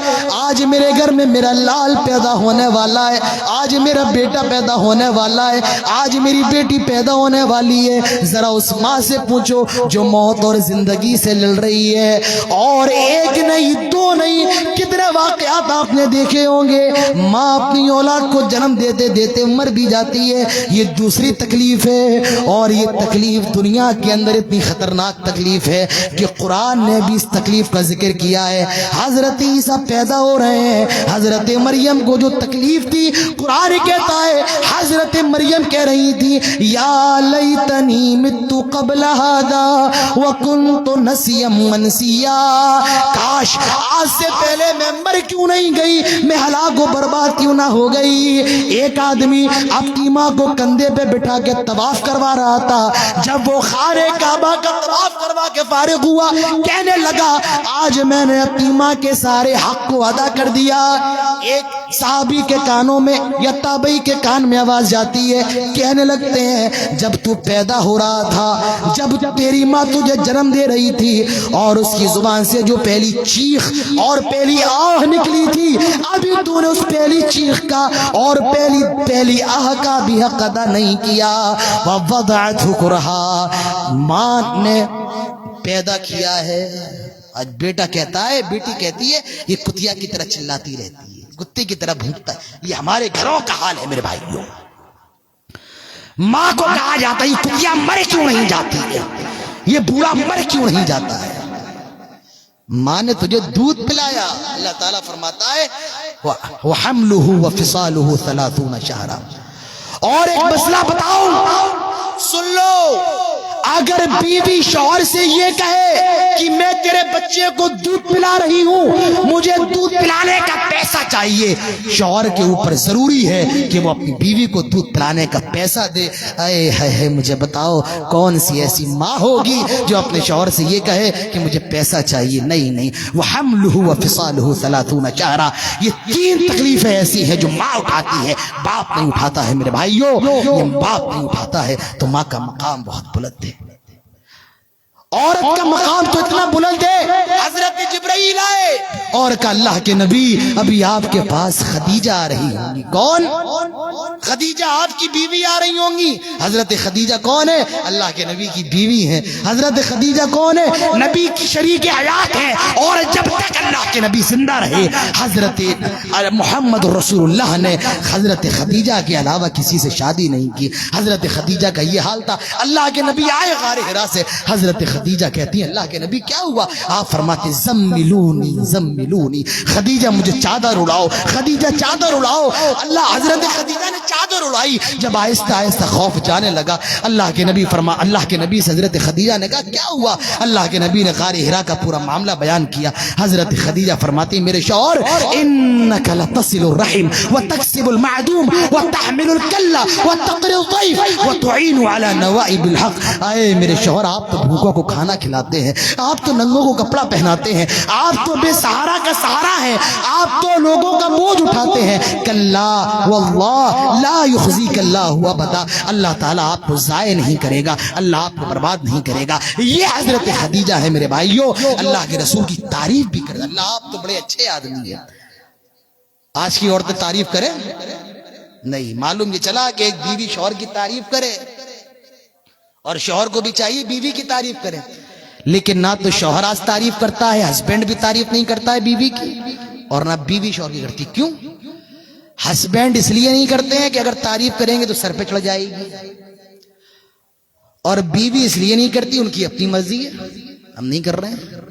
آج میرے گھر میں میرا لال پیدا ہونے والا ہے، آج میرا بیٹا پیدا ہونے والا ہے، آج میری بیٹی پیدا ہونے والی ہے۔ ذرا اس ماں سے پوچھو جو موت اور زندگی سے لڑ رہی ہے۔ اور ایک نہیں 2 نہیں کتنے واقعات آپ نے دیکھے ہوں گے، ماں اپنی اولاد کو جنم دیتے دیتے مر بھی جاتی ہے۔ یہ دوسری تکلیف ہے، اور یہ تکلیف دنیا کے اندر اتنی خطرناک تکلیف ہے کہ قرآن نے بھی اس تکلیف کا ذکر کیا ہے۔ حضرت عیسیٰ پیدا ہو رہے ہیں، حضرت مریم کو جو تکلیف تھی، قرآن کہتا ہے حضرت مریم کہہ رہی تھی یا لیتنی مت قبل ھذا وکنت نسیا منسیا، کاش آج سے پہلے میں مر کیوں نہیں گئی، میں ہلاک و برباد کیوں نہ ہو گئی۔ ایک آدمی اپنی ماں کو کندھے پہ بٹھا کے طواف کروا رہا تھا، جب وہ خانہ کعبہ کا طواف کروا کے فارغ ہوا، کہنے لگا آج میں نے اپنی ماں کے سارے حق کو ادا کر دیا۔ ایک صحابی کے کانوں میں یا تابعی کے کان میں آواز جاتی ہے، کہنے لگتے ہیں جب تو پیدا ہو رہا تھا، جب تیری ماں تجھے جنم دے رہی تھی اور اس کی زبان سے جو پہلی چیخ اور پہلی آہ نکلی تھی، ابھی تو نے اس پہلی چیخ کا اور پہلی آہ کا بھی حق ادا نہیں کیا۔ وَوَضَعَتْهُ كُرْهًا، ماں نے پیدا کیا ہے۔ آج بیٹا کہتا ہے، بیٹی کہتی ہے یہ کتیا کی طرح چلاتی رہتی ہے، کتے کی طرح بھونکتا ہے۔ یہ ہمارے گھروں کا حال ہے میرے بھائیوں۔ ماں کو کہا جاتا ہے یہ کتیا مر کیوں نہیں جاتی ہے، یہ بوڑھا مر کیوں نہیں جاتا ہے۔ ماں نے تجھے دودھ پلایا، اللہ تعالیٰ فرماتا ہے وَحَمْلُهُ وَفِصَالُهُ 30 شَهْرًا۔ اور ایک مسئلہ بتاؤں، سن لو، اگر بیوی شوہر سے یہ کہے کہ میں تیرے بچے کو دودھ پلا رہی ہوں، مجھے دودھ پلانے کا پیسہ چاہیے، شوہر کے اوپر ضروری ہے کہ وہ اپنی بیوی کو دودھ پلانے کا پیسہ دے۔ اے ہے مجھے بتاؤ کون سی ایسی ماں ہوگی جو اپنے شوہر سے یہ کہے کہ مجھے پیسہ چاہیے؟ نہیں۔ وَحَمْلُهُ وَفِصَالُهُ 30 شَهْرًا، یہ 3 تکلیفیں ایسی ہیں جو ماں اٹھاتی ہے، باپ نہیں اٹھاتا ہے میرے بھائیوں۔ یہ باپ نہیں اٹھاتا ہے تو ماں کا مقام بہت بلند ہے۔ عورت کا مقام تو اتنا بلند ہے، حضرت جبرائیل آئے اور کہا اللہ کے نبی ابھی آپ کے پاس خدیجہ آ رہی ہوں گی۔ کون؟ خدیجہ آپ کی بیوی آ رہی ہوں گی۔ حضرت خدیجہ کون ہے؟ اللہ کے نبی کی بیوی ہے۔ حضرت خدیجہ کون ہے؟ نبی کی شریک حیات ہے، اور جب تک اللہ کے نبی زندہ رہے حضرت محمد رسول اللہ نے حضرت خدیجہ کے علاوہ کسی سے شادی نہیں کی۔ حضرت خدیجہ کا یہ حال تھا۔ اللہ کے نبی آئے غار حرا سے، حضرت خدیجہ کہتی ہیں اللہ کے نبی کیا ہوا؟ آپ فرماتے زملونی، خدیجہ مجھے چادر اڑاؤ، خدیجہ چادر اڑاؤ۔ اللہ حضرت خدیجہ نے چادر اڑائی۔ جب آہستہ آہستہ خوف جانے لگا، اللہ کے نبی اللہ کے نبی سے حضرت خدیجہ نے کہا کیا ہوا؟ اللہ کے نبی نے غار حرا کا پورا معاملہ بیان کیا۔ حضرت خدیجہ فرماتی میرے شوہر انک لتصل الرحم وتکسب المعدوم وتحمل الکلہ وتقری الضیف وتعین علی نوائب الحق۔ اے میرے شوہر آپ تو بھوکوں کو کھانا کھلاتے ہیں، آپ تو ننگوں کو کپڑا پہناتے ہیں، آپ تو بے سہارا کا سہارا ہیں، آپ تو لوگوں کا بوجھ اٹھاتے ہیں۔ کلا واللہ لا یخزیک اللہ ابدا، اللہ تعالیٰ آپ کو ضائع نہیں کرے گا، اللہ آپ کو برباد نہیں کرے گا۔ یہ حضرت خدیجہ ہے میرے بھائیوں۔ اللہ کے رسول کی تعریف بھی کرے، اللہ آپ تو بڑے اچھے آدمی ہیں۔ آج کی عورتیں تعریف کریں نہیں، معلوم یہ چلا کہ ایک بیوی شوہر کی تعریف کرے اور شوہر کو بھی چاہیے بیوی کی تعریف کرے، لیکن نہ تو شوہر آج تعریف کرتا ہے، ہسبینڈ بھی تعریف نہیں کرتا ہے بیوی کی۔ اور نہ بیوی شوہر کی کرتی. کیوں؟ ہسبینڈ اس لیے نہیں کرتے ہیں کہ اگر تعریف کریں گے تو سر پہ چڑھ جائے گی, اور بیوی اس لیے نہیں کرتی, ان کی اپنی مرضی ہے, ہم نہیں کر رہے ہیں.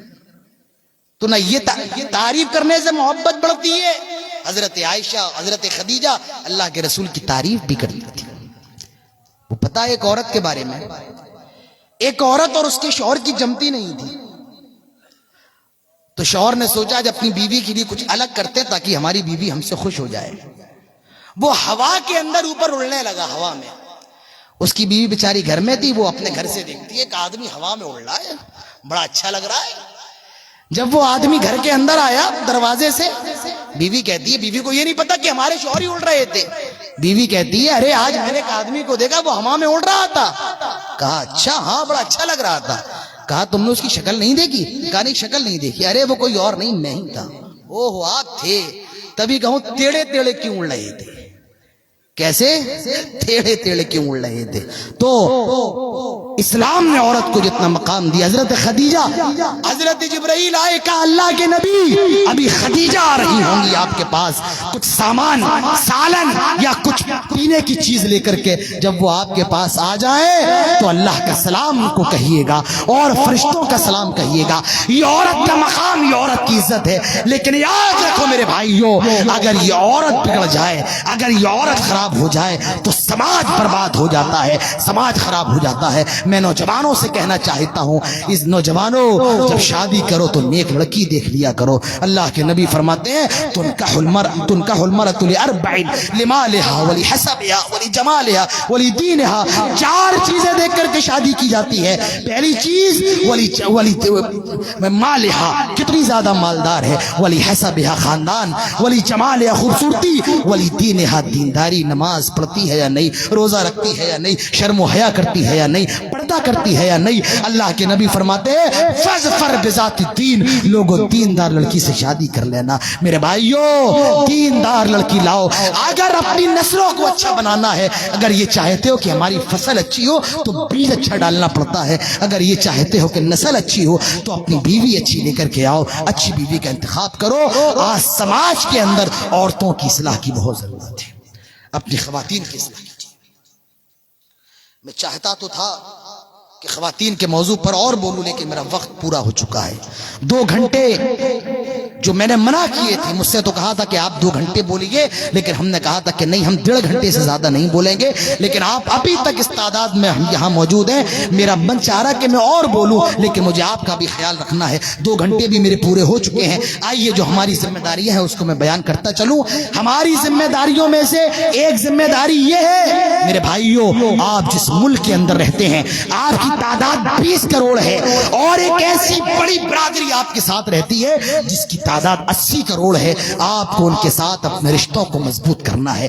تو نہ یہ تعریف کرنے سے محبت بڑھتی ہے. حضرت عائشہ, حضرت خدیجہ اللہ کے رسول کی تعریف بھی کرتی تھی. وہ پتا ہے ایک عورت کے بارے میں, ایک عورت اور اس کے شوہر کی جمتی نہیں تھی, تو شوہر نے سوچا جب اپنی بیوی کے لیے کچھ الگ کرتے تاکہ ہماری بیوی ہم سے خوش ہو جائے. وہ ہوا کے اندر اوپر اڑنے لگا, ہوا میں. اس کی بیوی بیچاری گھر میں تھی, وہ اپنے گھر سے دیکھتی ہے ایک آدمی ہوا میں اڑ رہا ہے, بڑا اچھا لگ رہا ہے. جب وہ آدمی گھر کے اندر آیا دروازے سے, بیوی کہتی ہے, بیوی کو یہ نہیں پتا کہ ہمارے شوہر ہی اڑ رہے تھے. بیوی کہتی ہے ارے آج میں نے ایک آدمی کو دیکھا وہ ہوا میں اڑ رہا تھا. کہا اچھا, ہاں بڑا اچھا لگ رہا تھا. کہا تم نے اس کی شکل نہیں دیکھی؟ کہا نہیں شکل نہیں دیکھی. ارے وہ کوئی اور نہیں, میں ہی تھا. او ہو آپ تھے, تبھی کہوں ٹیڑے ٹیڑے کیوں اڑ رہے تھے. کیسے ٹیڑے ٹیڑے کیوں اڑ رہے تھے؟ تو اسلام نے عورت کو جتنا مقام دیا. حضرت خدیجہ, حضرت جبرائیل آئے, کہا اللہ کے نبی ابھی خدیجہ آ رہی ہوں گی آپ کے پاس کچھ سامان, سالن یا کچھ پینے کی چیز لے کر کے. جب وہ آپ کے پاس آ جائے تو اللہ کا سلام کو کہیے گا اور فرشتوں کا سلام کہیے گا. یہ عورت کا مقام, یہ عورت کی عزت ہے. لیکن یاد رکھو میرے بھائیو, اگر یہ عورت بگڑ جائے, اگر یہ عورت خراب ہو جائے تو سماج برباد ہو جاتا ہے, سماج خراب ہو جاتا ہے. میں نوجوانوں سے کہنا چاہتا ہوں, اس نوجوانوں جب شادی کرو تو نیک لڑکی دیکھ لیا کرو. اللہ کے نبی فرماتے ہیں تنکح المرأة لأربع لمالها ولحسبها ولجمالها ولدينها. 4 چیزیں دیکھ کر کے شادی کی جاتی ہے. پہلی چیز مالها, کتنی زیادہ مالدار ہے, ولحسبها خاندان, ولجمالها خوبصورتی, ولدينها دینداری, نماز پڑھتی ہے یا نہیں, روزہ رکھتی ہے یا نہیں, شرم و حیا کرتی ہے یا نہیں, پردہ کرتی ہے یا نہیں. اللہ کے نبی فرماتے ہیں فاظفر بذات الدین, لوگوں دیندار لڑکی سے شادی کر لینا. میرے بھائیو دیندار لڑکی لاؤ. اگر اپنی نسلوں کو اچھا بنانا ہے, اگر یہ چاہتے ہو کہ ہماری فصل اچھی ہو تو بیج اچھا ڈالنا پڑتا ہے. اگر یہ چاہتے ہو کہ نسل اچھی ہو تو اپنی بیوی اچھی لے کر کے آؤ, اچھی بیوی کا انتخاب کرو. آج سماج کے اندر عورتوں کی اصلاح کی بہت ضرورت ہے, اپنی خواتین کی اصلاح کیجیے. میں چاہتا تو تھا کہ خواتین کے موضوع پر اور بولوں, لیکن میرا وقت پورا ہو چکا ہے. 2 گھنٹے جو میں نے منع کیے تھے, مجھ سے تو کہا تھا کہ آپ 2 گھنٹے بولیے, لیکن ہم نے کہا تھا کہ نہیں, ہم 1.5 گھنٹے سے زیادہ نہیں بولیں گے. لیکن آپ ابھی تک اس تعداد میں ہم یہاں موجود ہیں. میرا من چاہ رہا کہ میں اور بولوں, لیکن مجھے آپ کا بھی خیال رکھنا ہے. 2 گھنٹے بھی میرے پورے ہو چکے ہیں. آئیے جو ہماری ذمہ داریاں ہیں اس کو میں بیان کرتا چلوں. ہماری ذمہ داریوں میں سے ایک ذمہ داری یہ ہے میرے بھائیوں, آپ جس ملک کے اندر رہتے ہیں, آپ کی تعداد 20 کروڑ ہے, اور ایک ایسی بڑی برادری آپ کے ساتھ رہتی ہے جس کی تعداد 80 کروڑ ہے. آپ کو ان کے ساتھ اپنے رشتوں کو مضبوط کرنا ہے.